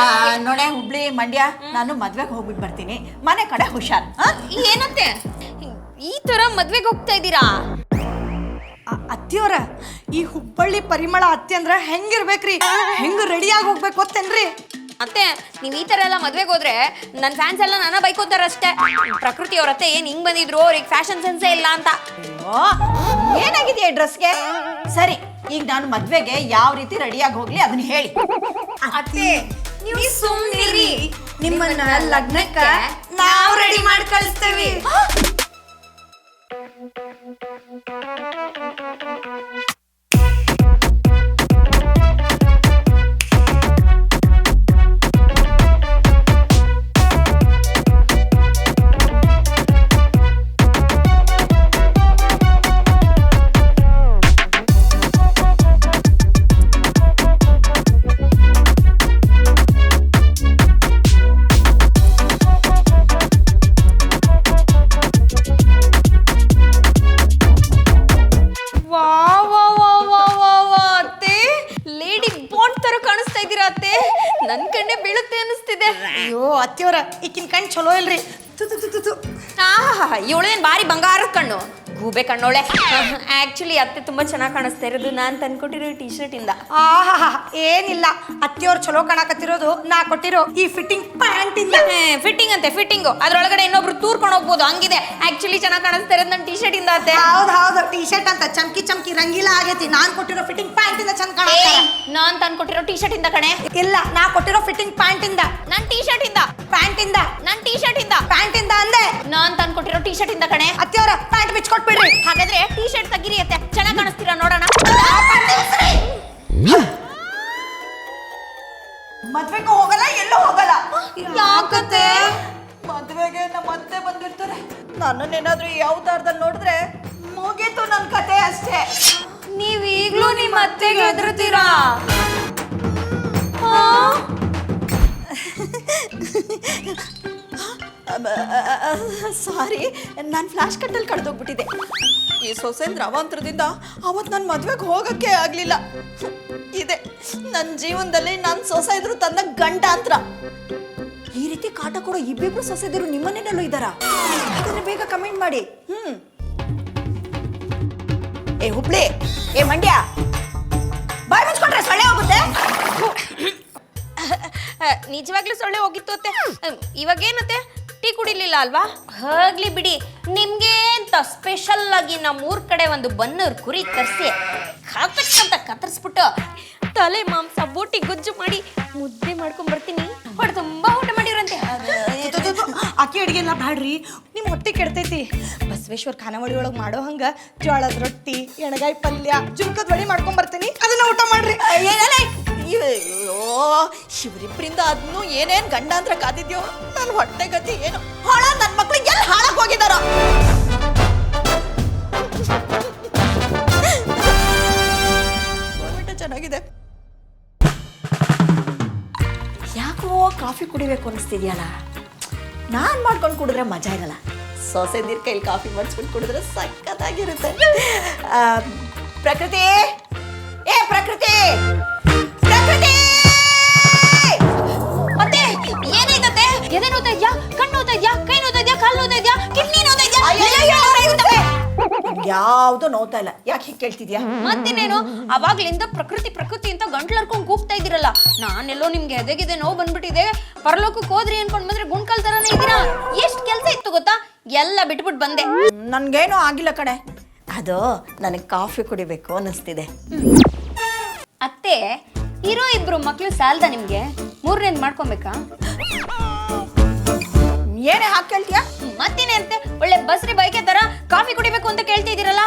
ನೋಡೆ, ಹುಬ್ಳಿ ಮಂಡ್ಯ, ನಾನು ಮದ್ವೆಗೆ ಹೋಗ್ಬಿಟ್ಟು ಬರ್ತೀನಿ. ಮನೆ ಕಡೆ ಹುಷಾರ್. ಏನಂತೆ ಈ ತರ ಮದ್ವೆಗೆ ಹೋಗ್ತಾ ಇದ್ದೀರಾ? ಅತ್ತಿಯವ್ರ, ಈ ಹುಬ್ಬಳ್ಳಿ ಪರಿಮಳ ಅತ್ತಿ ಅಂದ್ರ ಹೆಂಗಿರ್ಬೇಕ್ರಿ, ಹೆಂಗ್ ರೆಡಿಯಾಗಿ ಹೋಗ್ಬೇಕು ಗೊತ್ತೇನ್ರಿ? ಅತ್ತೆ ನೀವ್ ಈ ತರ ಎಲ್ಲ ಮದ್ವೆಗೆ ಹೋದ್ರೆ ನನ್ನ ಫ್ಯಾನ್ಸ್ ಎಲ್ಲ ನನ್ನ ಬೈಕೋತಾರ ಅಷ್ಟೇ. ಪ್ರಕೃತಿ ಅವ್ರ ಅತ್ತೆ ಏನ್ ಹಿಂಗ್ ಬಂದಿದ್ರು, ಅವ್ರಿಗೆ ಫ್ಯಾಷನ್ ಸೆನ್ಸೇ ಇಲ್ಲ ಅಂತ. ಏನಾಗಿದೆಯಾ ಡ್ರೆಸ್ಗೆ? ಸರಿ, ಈಗ ನಾನು ಮದ್ವೆಗೆ ಯಾವ ರೀತಿ ರೆಡಿಯಾಗಿ ಹೋಗ್ಲಿ ಅದನ್ನ ಹೇಳಿ. ಅತ್ತೆ ನೀವು ಸುಮ್ಮನಿರಿ, ನಿಮ್ಮನ್ನ ಲಗ್ನಕ್ಕ ನಾವ್ ರೆಡಿ ಮಾಡಿ ಕಳಿಸ್ತೇವಿ. ನನ್ ಕಣ್ಣೆ ಬೀಳುತ್ತೆ ಅನಿಸ್ತಿದೆ. ಅಯ್ಯೋ ಅತ್ತಿಯವ್ರ, ಈಕಿನ ಕಣ್ ಚಲೋ ಇಲ್ರಿ. ಇವಳೇನ್ ಬಾರಿ ಬಂಗಾರದ ಕಣ್ಣು, ಗೂಬೆ ಕಣ್ಣೋಳೆ. ಆಕ್ಚುಲಿ ಅತ್ತೆ ತುಂಬಾ ಚೆನ್ನಾಗಿ ಕಾಣಿಸ್ತಾ ಇರೋದು ನಾನ್ ತಂದ್ಕೊಟ್ಟಿರೋ ಟೀ ಶರ್ಟ್ ಇಂದ. ಆಹಾ, ಏನಿಲ್ಲ, ಅತ್ತಿಯವ್ರು ಚಲೋ ಕಾಣಕತ್ತಿರೋದು ನಾ ಕೊಟ್ಟಿರೋ ಈ ಫಿಟ್ಟಿಂಗ್ ಪ್ಯಾಂಟ್ ಇಂದ. ಫಿಟ್ಟಿಂಗ್ ಅಂತೆ, ಫಿಟ್ಟಿಂಗು ಅದ್ರೊಳಗಡೆ ಇನ್ನೊಬ್ರು ತೂರ್ಕೊಂಡು ಹೋಗ್ಬೋದು ಹಂಗಿದೆ. ಆಕ್ಚುಲಿ ಚೆನ್ನಾಗಿ ಕಾಣಿಸ್ತಾ ಇರೋದು ನನ್ನ ಟೀ ಶರ್ಟ್ ಇಂದ ಅತ್ತೆ. ಹೌದು, ಟೀ ಶರ್ಟ್ ಅಂತ ಚಮ್ಕಿ ಚಮ್ಕಿ ರಂಗಿಲ್ಲ ಆಗೈತಿ. ನಾನ್ ಕೊಟ್ಟಿರೋ ಫಿಟ್ಟಿಂಗ್ ಪ್ಯಾಂಟ್ ಇಂದ ಚಂದ ಕಾಣುತ್ತೆ. ನಾನ್ ತಂದ್ಕೊಟ್ಟಿರೋ ಟೀ ಶರ್ಟ್ ಇಂದ ಕಣೆ. ಇಲ್ಲ, ನಾ ಕೊಟ್ಟಿರೋ ಫಿಟ್ಟಿಂಗ್ ಪ್ಯಾಂಟ್ ಇಂದ. ನನ್ ಟೀ ಶರ್ಟ್ ಇಂದ. ಪ್ಯಾಂಟ್ ಇಂದ. ನನ್ ಟೀ ಶರ್ಟ್ ಇಂದ. ಪ್ಯಾಂಟ್ ಇಂದ ಅಂದೆ. ನಾನ್ ತಂದ್ಕೊಟ್ಟಿರೋ ಟೀ ಶರ್ಟ್ ಇಂದ ಕಣೆ. ಅತ್ತಿಯವ್ರ ಪ್ಯಾಂಟ್ ಬಿಚ್ಕೊಟ್ಬಿಡ್ರಿ. ಹಾಗಾದ್ರೆ ಟೀ ಶರ್ಟ್ ತೆಗಿರಿ ಅತ್ತೆ, ಚೆನ್ನಾಗಿ ಕಾಣಿಸ್ತೀರಾ ನೋಡೋಣ. ಮದ್ವೆಗೆ ಹೋಗಲ್ಲ, ಎಲ್ಲೂ ಹೋಗಲ್ಲ. ಯಾಕತ್ತೆ? ಮದ್ವೆಗೆ ನಮ್ಮ ಅತ್ತೆ ಬಂದಿರ್ತಾರೆ. ನನ್ನನ್ನೇನಾದ್ರೂ ಯಾವ ಅವತಾರದಲ್ಲಿ ನೋಡಿದ್ರೆ ಮುಗೀತು ನನ್ನ ಕತೆ ಅಷ್ಟೇ. ನೀವ್ ಈಗ್ಲೂ ನಿಮ್ಮ ಅತ್ತೆಗೆ ಹೆದರ್ತೀರಾ? ಸಾರಿ, ನಾನು ಫ್ಲಾಶ್ ಕಟ್ಟಲ್ಲಿ ಕಳೆದೋಗ್ಬಿಟ್ಟಿದೆ. ಈ ಸೊಸೆಂದ್ರ ಅವಾಂತರದಿಂದ ಅವತ್ತು ನನ್ನ ಮದ್ವೆಗೆ ಹೋಗಕ್ಕೆ ಆಗ್ಲಿಲ್ಲ. ಇದೆ ನನ್ನ ಜೀವನದಲ್ಲಿ ನನ್ನ ಸೊಸೆ ಇದ್ರು ತನ್ನ ಗಂಡಾಂತರ. ಈ ರೀತಿ ಕಾಟ ಕೊಡೋ ಇಬ್ಬಿಬ್ರು ಸೊಸೆದಿರು ನಿಮ್ಮನೇನಲ್ಲೂ ಇದ್ದಾರಾ? ಅದನ್ನ ಬೇಗ ಕಮೆಂಟ್ ಮಾಡಿ. ಏ ಹುಬ್ಳಿ, ಏ ಮಂಡ್ಯ, ಬಾಯ್ ಮುಚ್ಕೊಂಡ್ರೆ ಸೊಳ್ಳೆ ಹೋಗುತ್ತೆ. ನಿಜವಾಗ್ಲೂ ಸೊಳ್ಳೆ ಹೋಗಿತ್ತು ಅತ್ತೆ. ಇವಾಗೇನತ್ತೆ, ಟೀ ಕುಡಿಲಿಲ್ಲ ಅಲ್ವಾ? ಹೋಗ್ಲಿ ಬಿಡಿ, ನಿಮ್ಗೆ ಅಂತ ಸ್ಪೆಷಲ್ ಆಗಿ ನಮ್ಮೂರ್ ಕಡೆ ಒಂದು ಬನ್ನೂರ್ ಕುರಿ ತರಿಸಿ ಅಂತ ಕತ್ತರಿಸ್ಬಿಟ್ಟು ತಲೆ ಮಾಂಸ ಬೋಟಿ ಗುಜ್ಜು ಮಾಡಿ ಮುದ್ದೆ ಮಾಡ್ಕೊಂಡ್ ಬರ್ತೀನಿ. ಹೊಡೆ ತುಂಬಾ ಊಟ ಮಾಡಿರಂತೆ. ಅಕ್ಕಿ ಅಡಿಗೆ ಎಲ್ಲ ಬ್ಯಾಡ್ರಿ, ನಿಮ್ಮ ಹೊಟ್ಟೆ ಕೆಡ್ತೈತಿ. ಬಸವೇಶ್ವರ್ ಖಾನಾವಳಿ ಒಳಗೆ ಮಾಡೋ ಹಂಗ ಜೋಳದ ರೊಟ್ಟಿ, ಎಣಗಾಯಿ ಪಲ್ಯ, ಜುನ್ಕದ ವಡಿ ಮಾಡ್ಕೊಂಡ್ ಬರ್ತೀನಿ, ಅದನ್ನ ಊಟ ಮಾಡ್ರಿ. ಶಿವರಿಬ್ರಿಂದ ಅದನ್ನು ಏನೇನ್ ಗಂಡಾಂತರ ಕಾದಿದ್ಯೋ. ನನ್ನ ಹೊಟ್ಟೆ ಗತಿ ಏನು ಹಾಳ, ನನ್ನ ಮಕ್ಳಿಗೆ ಎಲ್ಲಿ ಹಾಳಾಗಿ ಹೋಗಿದಾರ. ಚೆನ್ನಾಗಿದೆ. ಯಾಕೋ ಕಾಫಿ ಕುಡಿಬೇಕು ಅನಿಸ್ತಿದ್ಯಲ್ಲ. ನಾನ್ ಮಾಡ್ಕೊಂಡು ಕುಡಿದ್ರೆ ಮಜಾ ಇರಲ್ಲ. ಸೊಸೆದಿರ್ ಕೈಲಿ ಕಾಫಿ ಮಾಡಿಸ್ಕೊಂಡು ಕುಡಿದ್ರೆ ಸಖತ್ತಾಗಿರುತ್ತೆ. ಪ್ರಕೃತಿ, ಏ ಪ್ರಕೃತಿ, ಪ್ರಕೃತಿ! ಮತ್ತೆ ಏನಾಯ್ತತೆ? ಎದೆ ನೋತಾ ಇದ್ಯಾ, ಕಣ್ಣು ನೋತಾ ಇದ್ಯಾ, ಕೈ ನೋತಾ ಇದ್ಯಾ, ಕಾಲು ನೋತಾ ಇದ್ಯಾ, ಕಿಡ್ನಿ ನೋತಾ ಇದ್ಯಾ? ಯಾವ್ದು ನೋತಾ ಇಲ್ಲ. ಯಾಕೆ ಹೀಗೆ ಕೇಳ್ತಿದ್ಯಾ? ಮತ್ತಿನೇನು, ಅವಾಗ್ಲಿಂದ ಪ್ರಕೃತಿ ಪ್ರಕೃತಿ ಅಂತ ಗಂಟ್ಲರ್ಕೊಂಡ್ ಕೂಗ್ತಾ ಇದ್ದೀರಲ್ಲ. ನಾನೆಲ್ಲೋ ನಿಮ್ಗೆ ಎದೆಗಿದೆ ನೋವು ಬಂದ್ಬಿಟ್ಟಿದೆ, ಪರಲೋಕಕ್ಕೆ ಹೋದ್ರಿ ಅನ್ಕೊಂಡ್ ಬಂದ್ರೆ ಗುಂಡ್ಕಲ್ ತರನೇ ಇದ್ದೀರಾ. ಎಷ್ಟ್ ಕೆಲ್ಸ ಇತ್ತು ಗೊತ್ತಾ, ಎಲ್ಲ ಬಿಟ್ಬಿಟ್ಟು ಬಂದೆ. ನನ್ಗೇನು ಆಗಿಲ್ಲ ಕಣೆ, ಅದು ನನಗೆ ಕಾಫಿ ಕುಡಿಬೇಕು ಅನ್ನಿಸ್ತಿದೆ. ಅತ್ತೆ, ಇರೋ ಇಬ್ರು ಮಕ್ಳು ಸಾಲ್ದ ನಿಮ್ಗೆ? ಮೂರನೇದ್ ಮಾಡ್ಕೊಬೇಕಾ? ಏನೇ ಹಾಕಿ ಕೇಳ್ತೀಯಾ? ಮತ್ತೇನೆ ಅಂತೆ, ಒಳ್ಳೆ ಬಸ್ರಿ ಬೈಕೆ ತರ ಕಾಫಿ ಕುಡಿಬೇಕು ಅಂತ ಕೇಳ್ತಿದ್ದೀರಲ್ಲ.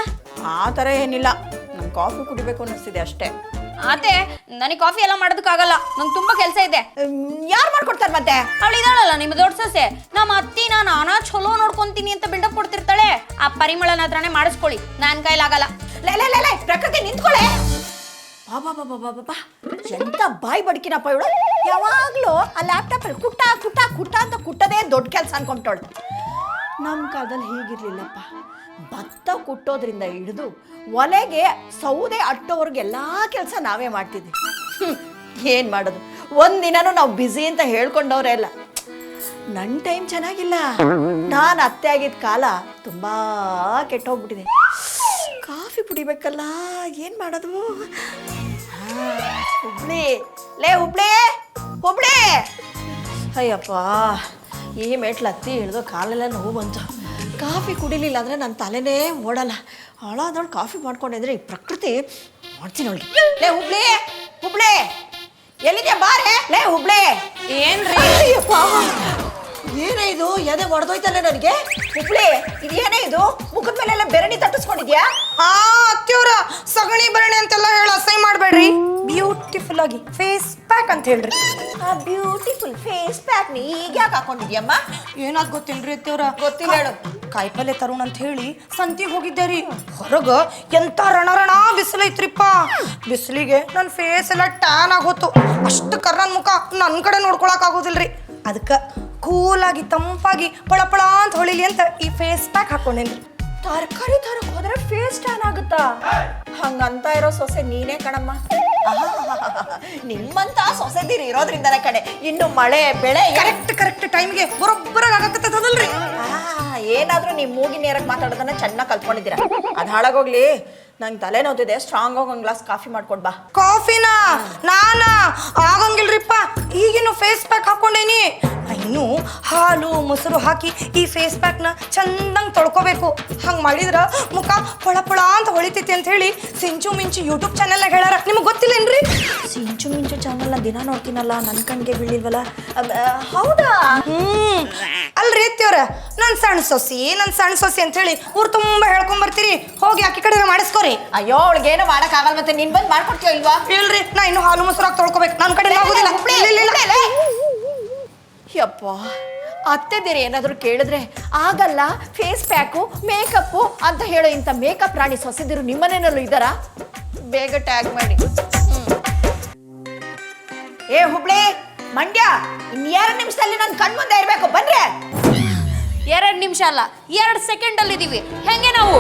ಆ ಥರ ಏನಿಲ್ಲ, ನಂಗೆ ಕಾಫಿ ಕುಡಿಬೇಕು ಅನ್ನಿಸ್ತಿದೆ ಅಷ್ಟೇ. ಅತ್ತೆ, ನನಗೆ ಕಾಫಿ ಎಲ್ಲ ಮಾಡೋದಕ್ಕಾಗಲ್ಲ, ನಂಗೆ ತುಂಬಾ ಕೆಲಸ ಇದೆ. ಯಾರು ಮಾಡ್ಕೊಡ್ತಾರೆ ಮತ್ತೆ? ಅವಳಿದಾಳಲ್ಲ ನಿಮ್ಮ ದೊಡ್ಡ ಸೊಸೆ, ನಮ್ಮ ಅತ್ತಿನ ನಾನಾ ಚಲೋ ನೋಡ್ಕೊಂತೀನಿ ಅಂತ ಬಿಲ್ಡಪ್ ಕೊಡ್ತಿರ್ತಾಳೆ. ಆ ಪರಿಮಳನ ಹತ್ರನೇ ಮಾಡಿಸ್ಕೊಳ್ಳಿ, ನನ್ ಕೈಲಾಗಲ್ಲ. ಲೇ ಪ್ರಕೃತಿ ನಿಂತ್ಕೊಳ್ಳೆ. ಬಾಬಾ ಎಂತ ಬಾಯಿ ಬಡ್ಕಿನಪ್ಪ ಇವಳು. ಯಾವಾಗ್ಲೂ ಆ ಲ್ಯಾಪ್ಟಾಪಲ್ಲಿ ಕುಟ್ಟ ಅಂತ ಕುಟ್ಟದೇ ದೊಡ್ಡ ಕೆಲಸ ಅನ್ಕೊಂಬಿಟ್ಟವಳು. ನಮ್ಮ ಕಾಲದಲ್ಲಿ ಹೀಗಿರ್ಲಿಲ್ಲಪ್ಪ. ಭತ್ತ ಕುಟ್ಟೋದ್ರಿಂದ ಹಿಡಿದು ಒಲೆಗೆ ಸೌದೆ ಅಟ್ಟೋವ್ರಿಗೆಲ್ಲ ಕೆಲಸ ನಾವೇ ಮಾಡ್ತಿದ್ವಿ. ಏನು ಮಾಡೋದು, ಒಂದಿನನೂ ನಾವು ಬ್ಯುಸಿ ಅಂತ ಹೇಳ್ಕೊಂಡವ್ರೆ ಇಲ್ಲ. ನನ್ನ ಟೈಮ್ ಚೆನ್ನಾಗಿಲ್ಲ. ನಾನು ಅತ್ತೆ ಆಗಿದ್ದ ಕಾಲ ತುಂಬ ಕೆಟ್ಟೋಗ್ಬಿಟ್ಟಿದೆ. ಕಾಫಿ ಕುಡಿಬೇಕಲ್ಲ, ಏನು ಮಾಡೋದು? ಹುಬ್ಳಿ, ಲೇ ಹುಬ್ಳಿ. ಅಯ್ಯಪ್ಪ, ಈ ಮೆಟ್ಲು ಹತ್ತಿ ಇಳಿದು ಕಾಲೆಲ್ಲ ನೋವು ಬಂತು. ಕಾಫಿ ಕುಡಿಲಿಲ್ಲ ಅಂದರೆ ನನ್ನ ತಲೆನೇ ಓಡಲ್ಲ. ಹಾಳಾದವಳು ಕಾಫಿ ಮಾಡ್ಕೊಂಡಿದ್ರೆ ಈ ಪ್ರಕೃತಿ ಮಾಡ್ತೀನಿ ಅವಳಿಗೆ. ಲೇ ಹುಬ್ಳಿ, ಎಲ್ಲಿದ್ಯಾ ಬಾರೆ? ಲೇ ಹುಬ್ಳಿ. ಏನ್ರಿ? ಅಯ್ಯಪ್ಪ, ಏನೇ ಇದು? ಎದೆ ಹೊಡೆದೋಯ್ತಲ್ಲ ನನಗೆ. ಹುಬ್ಳಿ, ಇದು ಏನೇ ಇದು? ಮುಖದ ಮೇಲೆಲ್ಲ ಬೆರಣಿ ತಟ್ಟಿಸ್ಕೊಂಡಿದ್ಯಾ? ಅತ್ತಿಯವ್ರ ಸಗಣಿ ಬರಣಿ ಅಂತೆಲ್ಲ ಹೇಳ ಅಸಹ್ಯ ಮಾಡ್ಬೇಡ್ರಿ. ಬ್ಯೂಟಿಫುಲ್ ಆಗಿ ಫೇಸ್ ಪ್ಯಾಕ್ ಅಂತ ಹೇಳ್ರಿ. ಆ ಬ್ಯೂಟಿಫುಲ್ ಫೇಸ್ ಪ್ಯಾಕ್ ನೀ ಈಗ ಯಾಕೆ ಹಾಕೊಂಡಿದ್ಯಮ್ಮ? ಏನಾದ್ ಗೊತ್ತೇನ್ರಿ ಅತ್ತಿಯವ್ರ? ಗೊತ್ತಿಲ್ಲ ಹೇಳು. ಕಾಯಿಪಲ್ಲೆ ತರೋಣ ಅಂತ ಹೇಳಿ ಸಂತಿಗೆ ಹೋಗಿದ್ದೆ ರೀ. ಹೊರಗ ಎಂತ ರಣ ಬಿಸಿಲೈತ್ರಿಪ್ಪ. ಬಿಸಿಲಿಗೆ ನನ್ನ ಫೇಸ್ ಎಲ್ಲ ಟ್ಯಾನ್ ಆಗೋತು. ಅಷ್ಟು ಕರ್ರನ್ ಮುಖ ನನ್ನ ಕಡೆ ನೋಡ್ಕೊಳಕ್ ಆಗೋದಿಲ್ರಿ. ಅದಕ್ಕೆ ಕೂಲಾಗಿ ತಂಪಾಗಿ ಪಳಪಳ ಅಂತ ಹೊಳಿಲಿ ಅಂತ ಈ ಫೇಸ್ ಪ್ಯಾಕ್ ಹಾಕೊಂಡೇನ್ರಿ. ತರಕಾರಿ ತರಕ್ ಹೋದ್ರೆ ಫೇಸ್ ಟ್ಯಾನ್ ಆಗುತ್ತಾ? ಹಂಗಂತ ಇರೋ ಸೊಸೆ ನೀನೇ ಕಣಮ್ಮ. ನಿಮ್ಮಂತ ಸೊಸೆದಿರು ಇರೋದ್ರಿಂದನೇ ಕಡೆ ಇನ್ನು ಮಳೆ ಬೆಳೆ ಕರೆಕ್ಟ್ ಟೈಮ್ಗೆ ಬರೋಬ್ಬರಾಗಿ ಆಗತ್ತದಲ್ರಿ. ಏನಾದ್ರೂ ನೀವು ಮೂಗಿನ ನೇರಕ್ಕೆ ಮಾತಾಡೋದನ್ನ ಚೆನ್ನಾಗಿ ಕಲ್ತ್ಕೊಂಡಿದ್ದೀರಾ. ಅದು ಹಾಳಾಗೋಗ್ಲಿ, ನಂಗೆ ತಲೆ ನೋತಿದೆ. ಸ್ಟ್ರಾಂಗ್ ಆಗಿ ಒಂದು ಗ್ಲಾಸ್ ಕಾಫಿ ಮಾಡ್ಕೊಡ್ ಬಾ. ಕಾಫಿನಾ? ನಾನಾ ಆಗಂಗಿಲ್ರಿಪ್ಪ. ಈಗಿನ ಫೇಸ್ ಪ್ಯಾಕ್ ಹಾಕೊಂಡೇನಿ. ಇನ್ನು ಹಾಲು ಮೊಸರು ಹಾಕಿ ಈ ಫೇಸ್ ಪ್ಯಾಕ್ನ ಚಂದಂಗೆ ತೊಳ್ಕೊಬೇಕು. ಹಂಗೆ ಮಾಡಿದ್ರ ಮುಖ ಪಳ ಅಂತ ಹೊಳಿತೈತಿ ಅಂತ ಹೇಳಿ ಸಿಂಚು ಮಿಂಚು ಯೂಟ್ಯೂಬ್ ಚಾನೆಲ್ನಾಗ ಹೇಳಾರ. ನಿಮಗೆ ಗೊತ್ತಿಲ್ಲೇನ್ರಿ? ಸಿಂಚು ಮಿಂಚು ಚಾನಲ್ನ ದಿನ ನೋಡ್ತೀನಲ್ಲ, ನನ್ನ ಕಣ್ಣಿಗೆ ಬೀಳಿಲ್ವಲ್ಲ. ಹೌದಾ? ಅಲ್ರಿ ಅತ್ತಿಯವ್ರ, ನನ್ನ ಸಣ್ಣ ಸೊಸಿ ಅಂತ ಹೇಳಿ ಊರು ತುಂಬ ಹೇಳ್ಕೊಂಬರ್ತೀರಿ. ಹೋಗಿ ಅಕ್ಕಿ ಕಡೆ ಮಾಡಿಸ್ಕೋರಿ. ಅಯ್ಯೋ, ಅವಳಿಗೇನು ಮಾಡಕ್ಕಾಗಲ್ಲ. ಮತ್ತೆ ನೀನ್ ಬಂದು ಮಾಡ್ಕೊಡ್ತೀಯ ಇಲ್ವಾ? ಇಲ್ರಿ, ನಾ ಇನ್ನು ಹಾಲು ಮೊಸರು ತೊಳ್ಕೊಬೇಕು. ನನ್ನ ಕಡೆ ಆಗೋದಿಲ್ಲ. ಯಪ್ಪ, ಅತ್ತೆದಿರು ಏನಾದರೂ ಕೇಳಿದ್ರೆ ಆಗಲ್ಲ, ಫೇಸ್ ಪ್ಯಾಕು ಮೇಕಪ್ಪು ಅಂತ ಹೇಳೋ ಇಂಥ ಮೇಕಪ್ ರಾಣಿ ಸೊಸೆದಿರು ನಿಮ್ಮನೇನಲ್ಲೂ ಇದ್ದಾರಾ? ಬೇಗ ಟ್ಯಾಗ್ ಮಾಡಿ. ಏ ಹುಬ್ಳಿ, ಮಂಡ್ಯ, ಇನ್ನು 2 ನಿಮಿಷದಲ್ಲಿ ನನ್ನ ಕಣ್ಮುಂದೆ ಇರಬೇಕು. ಬನ್ರಿ. 2 ನಿಮಿಷ ಅಲ್ಲ, 2 ಸೆಕೆಂಡ್ ಅಲ್ಲಿ ಇದೀವಿ. ಹೆಂಗೆ ನಾವು?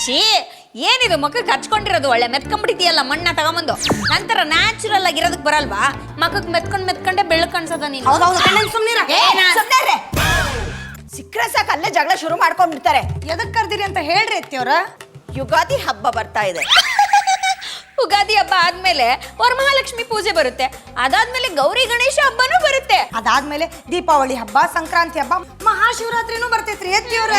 ಛೀ ಏನಿದು ಮಕ್ಕಕ್ಕೆ ಹಚ್ಕೊಂಡಿರೋದು ಒಳ್ಳೆ ಮೆತ್ಕೊಂಡ್ಬಿಟ್ಟಿದೆಯಲ್ಲ ಮಣ್ಣ ತಗೊಂಬಂದು ನಂತರ ನ್ಯಾಚುರಲ್ ಆಗಿರೋದಕ್ಕೆ ಬರಲ್ವಾ ಮಕ್ಕಕ್ಕೆ ಮೆತ್ಕೊಂಡೆ ಬೆಳ್ಳಕ್ ಕಾಣಿಸೋದ ನೀನು ಸುಮ್ನೆ ಸಿಕ್ಕರೆ ಸಾಕು ಅಲ್ಲೇ ಜಗಳ ಶುರು ಮಾಡ್ಕೊಂಡ್ಬಿಡ್ತಾರೆ. ಎದಕ್ ಕರ್ದಿರಿ ಅಂತ ಹೇಳ್ರಿ ಅತ್ತಿಯವ್ರ. ಯುಗಾದಿ ಹಬ್ಬ ಬರ್ತಾ ಇದೆ. ಉಗಾದಿ ಹಬ್ಬ ಆದ್ಮೇಲೆ ವರಮಹಾಲಕ್ಷ್ಮಿ ಪೂಜೆ ಬರುತ್ತೆ, ಅದಾದ್ಮೇಲೆ ಗೌರಿ ಗಣೇಶ ಹಬ್ಬನೂ ಬರುತ್ತೆ, ಅದಾದ್ಮೇಲೆ ದೀಪಾವಳಿ ಹಬ್ಬ, ಸಂಕ್ರಾಂತಿ ಹಬ್ಬ, ಮಹಾಶಿವರಾತ್ರಿನೂ ಬರ್ತೈತ್ರಿ ಅತ್ತಿಯವ್ರ.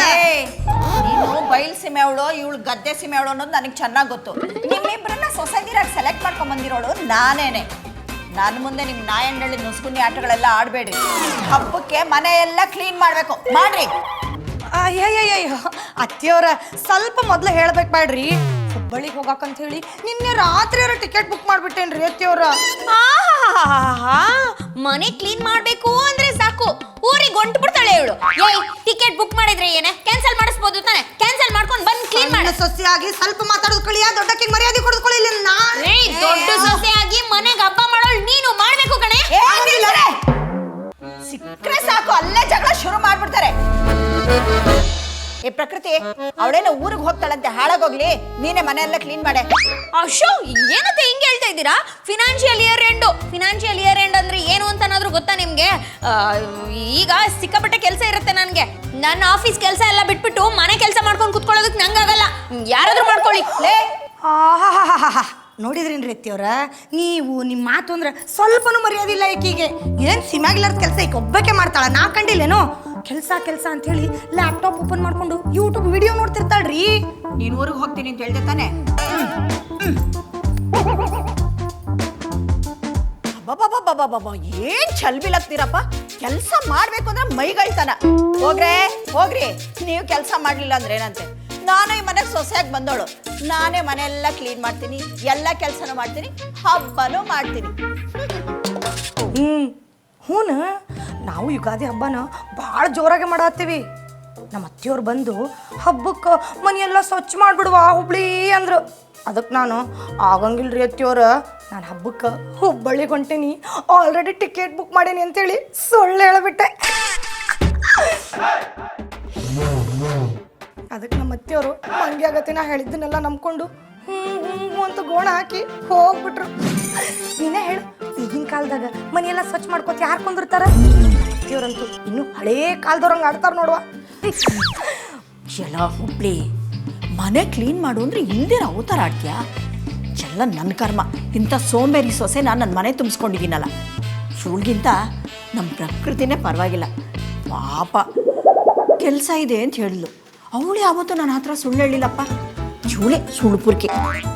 ನೀನು ಬಯಲು ಸೀಮೆ ಅವಳು, ಇವಳು ಗದ್ದೆ ಸೀಮೆ ಅವಳು ಅನ್ನೋದು ನನಗೆ ಚೆನ್ನಾಗಿ ಗೊತ್ತು. ನಿಮ್ಮಿಬ್ಬರನ್ನ ಸೊಸೈಟಿರಾಗಿ ಸೆಲೆಕ್ಟ್ ಮಾಡ್ಕೊಂಡ್ ಬಂದಿರೋಳು ನಾನೇನೆ. ನನ್ನ ಮುಂದೆ ನಿಮ್ ನಾಯಂಡಳ್ಳಿ ನುಸ್ಗುನ್ನಿ ಆಟಗಳೆಲ್ಲ ಆಡ್ಬೇಡ್ರಿ. ಹಬ್ಬಕ್ಕೆ ಮನೆ ಎಲ್ಲ ಕ್ಲೀನ್ ಮಾಡ್ಬೇಕು, ಮಾಡ್ರಿ. ಅಯ್ಯಯ್ಯಯ್ಯೋ ಅತ್ತಿಯವ್ರ, ಸ್ವಲ್ಪ ಮೊದ್ಲು ಹೇಳ್ಬೇಕು ಬೇಡ್ರಿ. ಹುಬ್ಬಳ್ಳಿಗೆ ಹೋಗಾಕಂತ ಹೇಳಿ ನಿನ್ನೆ ರಾತ್ರಿ ಟಿಕೆಟ್ ಬುಕ್ ಮಾಡ್ಬಿಟ್ಟೇನ್ರಿ ಅತ್ತಿಯವ್ರ. ಮನೆ ಕ್ಲೀನ್ ಮಾಡ್ಬೇಕು ಅಂದ್ರೆ ಸಾಕು ಊರಿಗೆ ಹೊಂಟು ಬಿಡ್ತಾಳೆ ಇವಳು. ಟಿಕೆಟ್ ಬುಕ್ ಮಾಡಿದ್ರೆ ಏನೇ ಕ್ಯಾನ್ಸಲ್ ಮಾಡಿಸ್ಬೋದು ತಾನೆ, ಕ್ಯಾನ್ಸಲ್ ಮಾಡ್ಕೊಂಡು ಬಂದು ಕ್ಲೀನ್ ಮಾಡಿ. ಸೊಸೆಯಾಗಿ ಸ್ವಲ್ಪ ಮಾತಾಡೋದು ಕಳಿಯ, ದೊಡ್ಡಕ್ಕೆ ಮರ್ಯಾದೆ ಕೊಡ್ಕೊಳ್ಳಿಲ್ಲ. ದೊಡ್ಡ ಸೊಸೆಯಾಗಿ ಮನೆಗೆ ಹಬ್ಬ ಮಾಡೋಳು ನೀನು ಮಾಡ್ಬೇಕು ಕಣೆ. ಸಿಕ್ಕರೆ ಸಾಕು ಅಲ್ಲೇ ಜಗಳ ಶುರು ಮಾಡ್ಬಿಡ್ತಾರೆ. ಏ ಪ್ರಕೃತಿ, ಅವಳೇನೋ ಊರಿಗೆ ಹೋಗ್ತಾಳಂತೆ, ಹಾಳಾಗೋಗ್ಲಿ, ನೀನೇ ಮನೆ ಎಲ್ಲ ಕ್ಲೀನ್ ಮಾಡೆ. ಅಶೋ ಏನಂತೆ ಹಿಂಗೆ ಹೇಳ್ತಾ ಇದ್ದೀರಾ? ಫಿನಾನ್ಷಿಯಲ್ ಇಯರ್ ಎಂಡ್ ಅಂದ್ರೆ ಏನು ಅಂತ ಏನಾದ್ರು ಗೊತ್ತಾ ನಿಮ್ಗೆ? ಈಗ ಸಿಕ್ಕಾಪಟ್ಟೆ ಕೆಲಸ ಇರುತ್ತೆ ನನಗೆ. ನನ್ನ ಆಫೀಸ್ ಕೆಲಸ ಎಲ್ಲ ಬಿಟ್ಬಿಟ್ಟು ಮನೆ ಕೆಲಸ ಮಾಡ್ಕೊಂಡು ಕುತ್ಕೊಳ್ಳೋದಕ್ಕೆ ನಂಗಾಗಲ್ಲ. ಯಾರಾದ್ರೂ ಮಾಡ್ಕೊಳ್ಳಿ. ನೋಡಿದ್ರೇನ್ರಿ ಅತ್ತಿಯವ್ರ, ನೀವು ನಿಮ್ಮ ಮಾತು ಅಂದ್ರೆ ಸ್ವಲ್ಪನೂ ಮರ್ಯಾದೆ ಇಲ್ಲ ಈಕಿಗೆ. ಏನ್ ಸಿಮ್ಯಾಗಿಲ್ಲದ ಕೆಲಸ ಈಗ ಒಬ್ಬಕ್ಕೆ ಮಾಡ್ತಾಳ, ನಾ ಕಂಡಿಲ್ಲೇನೋ. ಕೆಲಸ ಅಂತ ಹೇಳಿ ಲ್ಯಾಪ್ಟಾಪ್ ಓಪನ್ ಮಾಡ್ಕೊಂಡು ಯೂಟ್ಯೂಬ್ ವಿಡಿಯೋ ನೋಡ್ತಿರ್ತಾಳ್ರಿ. ನೀನ್ ಊರಿಗೆ ಹೋಗ್ತೀನಿ ಅಂತ ಹೇಳ್ದೆ ತಾನೆ? ಏನ್ ಚಲ್ಬಿಲಾಗ್ತೀರಪ್ಪ. ಕೆಲಸ ಮಾಡ್ಬೇಕು ಅಂದ್ರೆ ಮೈಗಳ್ತನ. ಹೋಗ್ರಿ, ನೀವು ಕೆಲಸ ಮಾಡ್ಲಿಲ್ಲ ಅಂದ್ರೆ ಏನಂತೆ? ನಾನು ಈ ಮನೆಗೆ ಸೊಸೆಯಾಗಿ ಬಂದೋಳು, ನಾನೇ ಮನೆಯೆಲ್ಲ ಕ್ಲೀನ್ ಮಾಡ್ತೀನಿ, ಎಲ್ಲ ಕೆಲಸನೂ ಮಾಡ್ತೀನಿ, ಹಬ್ಬನೂ ಮಾಡ್ತೀನಿ. ಹೂನ, ನಾವು ಯುಗಾದಿ ಹಬ್ಬನ ಭಾಳ ಜೋರಾಗಿ ಮಾಡತ್ತೀವಿ. ನಮ್ಮ ಅತ್ತಿಯವ್ರು ಬಂದು ಹಬ್ಬಕ್ಕೆ ಮನೆಯೆಲ್ಲ ಸ್ವಚ್ಛ ಮಾಡಿಬಿಡುವ ಹುಬ್ಳಿ ಅಂದ್ರು. ಅದಕ್ಕೆ ನಾನು ಆಗಂಗಿಲ್ರಿ ಅತ್ತಿಯವ್ರ, ನಾನು ಹಬ್ಬಕ್ಕೆ ಹುಬ್ಬಳ್ಳಿಗೆ ಹೊಂಟೀನಿ, ಆಲ್ರೆಡಿ ಟಿಕೆಟ್ ಬುಕ್ ಮಾಡೀನಿ ಅಂತೇಳಿ ಸುಳ್ಳು ಹೇಳಿಬಿಟ್ಟೆ. ಅದಕ್ಕೆ ನಮ್ಮ ಅತ್ತಿಯವರು ಮಂಗೆ ಆಗತ್ತೆ ನಾ ಹೇಳಿದ್ದನ್ನೆಲ್ಲ ನಂಬ್ಕೊಂಡು ಹ್ಞೂ ಅಂತ ಗೋಣ ಹಾಕಿ ಹೋಗ್ಬಿಟ್ರು. ನೀನೇ ಹೇಳು, ಈಗಿನ ಕಾಲದಾಗ ಮನೆಯೆಲ್ಲ ಸ್ವಚ್ಛ ಮಾಡ್ಕೊತ ಯಾರು ಕೊಂದಿರ್ತಾರ? ಅತ್ತಿಯವ್ರಂತೂ ಇನ್ನೂ ಹಳೇ ಕಾಲದವ್ರಂಗೆ ಆಡ್ತಾರ ನೋಡುವ. ಎಲ್ಲ ಹುಬ್ಳಿ, ಮನೆ ಕ್ಲೀನ್ ಮಾಡು ಅಂದ್ರೆ ಹಿಂದಿನ ಅವತಾರ ಆಡ್ತೀಯಾ? ಎಲ್ಲ ನನ್ನ ಕರ್ಮ. ಇಂಥ ಸೋಂಬೇರಿ ಸೊಸೆ ನಾನು ನನ್ನ ಮನೆ ತುಂಬಿಸ್ಕೊಂಡಿದ್ದೀನಲ್ಲ. ಇವಳಿಗಿಂತ ನಮ್ಮ ಪ್ರಕೃತಿನೇ ಪರವಾಗಿಲ್ಲ. ಪಾಪ ಕೆಲಸ ಇದೆ ಅಂತ ಹೇಳಿದ್ಲು, ಅವಳು ಯಾವತ್ತೂ ನನ್ನ ಹತ್ರ ಸುಳ್ಳು ಹೇಳಿಲ್ಲಪ್ಪ. ಇವಳೆ ಸುಳ್ಳುಪುರ್ಕೆ.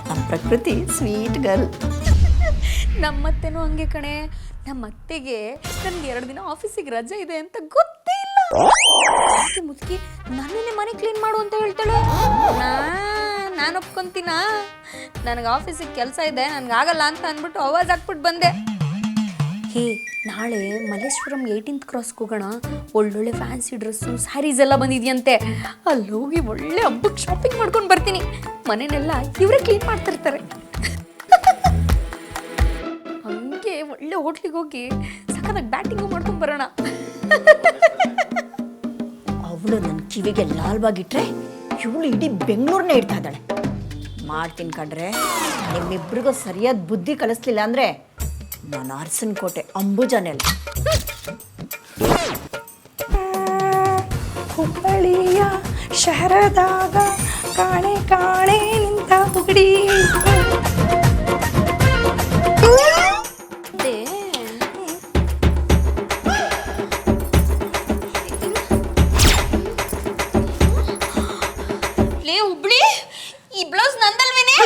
ನಮ್ಮ ಪ್ರಕೃತಿ ಸ್ವೀಟ್ ಗರ್ಲ್. ನಮ್ಮತ್ತೆನೂ ಹಂಗೆ ಕಣೆ. ನಮ್ಮತ್ತೆಗೆ ನನ್ಗೆ 2 ದಿನ ಆಫೀಸಿಗೆ ರಜೆ ಇದೆ ಅಂತ ಗೊತ್ತೇ ಇಲ್ಲ. ಮುದುಕಿ ನನ್ನೇ ಮನೆ ಕ್ಲೀನ್ ಮಾಡು ಅಂತ ಹೇಳ್ತಾಳೆ. ನಾನು ಒಪ್ಕೊಂತೀನ? ನನಗೆ ಆಫೀಸಿಗೆ ಕೆಲಸ ಇದೆ, ನನಗಾಗಲ್ಲ ಅಂತ ಅಂದ್ಬಿಟ್ಟು ಅವಾಜ್ ಹಾಕ್ಬಿಟ್ಟು ಬಂದೆ. ಹೇ, ನಾಳೆ ಮಲ್ಲೇಶ್ವರಂ 18th ಕ್ರಾಸ್ಗೆ ಹೋಗೋಣ. ಒಳ್ಳೊಳ್ಳೆ ಫ್ಯಾನ್ಸಿ ಡ್ರೆಸ್ಸು, ಸ್ಯಾರೀಸ್ ಎಲ್ಲ ಬಂದಿದೆಯಂತೆ. ಅಲ್ಲಿ ಹೋಗಿ ಒಳ್ಳೆ ಹಬ್ಬಕ್ಕೆ ಶಾಪಿಂಗ್ ಮಾಡ್ಕೊಂಡು ಬರ್ತೀನಿ. ಮನೆನೆಲ್ಲ ಇವರೇ ಕ್ಲೀನ್ ಮಾಡ್ತಿರ್ತಾರೆ. ಹಂಗೆ ಒಳ್ಳೆ ಹೋಟ್ಲಿಗೆ ಹೋಗಿ ಸಖತ್ತಾಗಿ ಬ್ಯಾಟಿಂಗು ಮಾಡ್ಕೊಂಡು ಬರೋಣ. ಅವಳು ನನ್ನ ಕಿವಿಗೆ ಲಾಲ್ಬಾಗಿಟ್ರೆ ಇವಳು ಇಡೀ ಬೆಂಗಳೂರನ್ನೇ ಇಡ್ತಾ ಇದ್ದಾಳೆ. ಮಾಡ್ತೀನಿ ಕಣ್ರೆ, ನಿಮ್ಮಿಬ್ರಿಗೂ ಸರಿಯಾದ ಬುದ್ಧಿ ಕಲಿಸ್ಲಿಲ್ಲ ಅಂದರೆ ನಾನು ಅರಸನಕೋಟೆ ಅಂಬುಜನೆಲ್ಲ. ಹುಬ್ಬಳ್ಳಿಯ ಶಹರದಾಗ ಕಾಣೆ ನಿಂತ ಹುಡುಗಿ. ಹುಬ್ಳಿ, ಈ ಬ್ಲೌಸ್ ನಂದಲ್ವೇನೆ?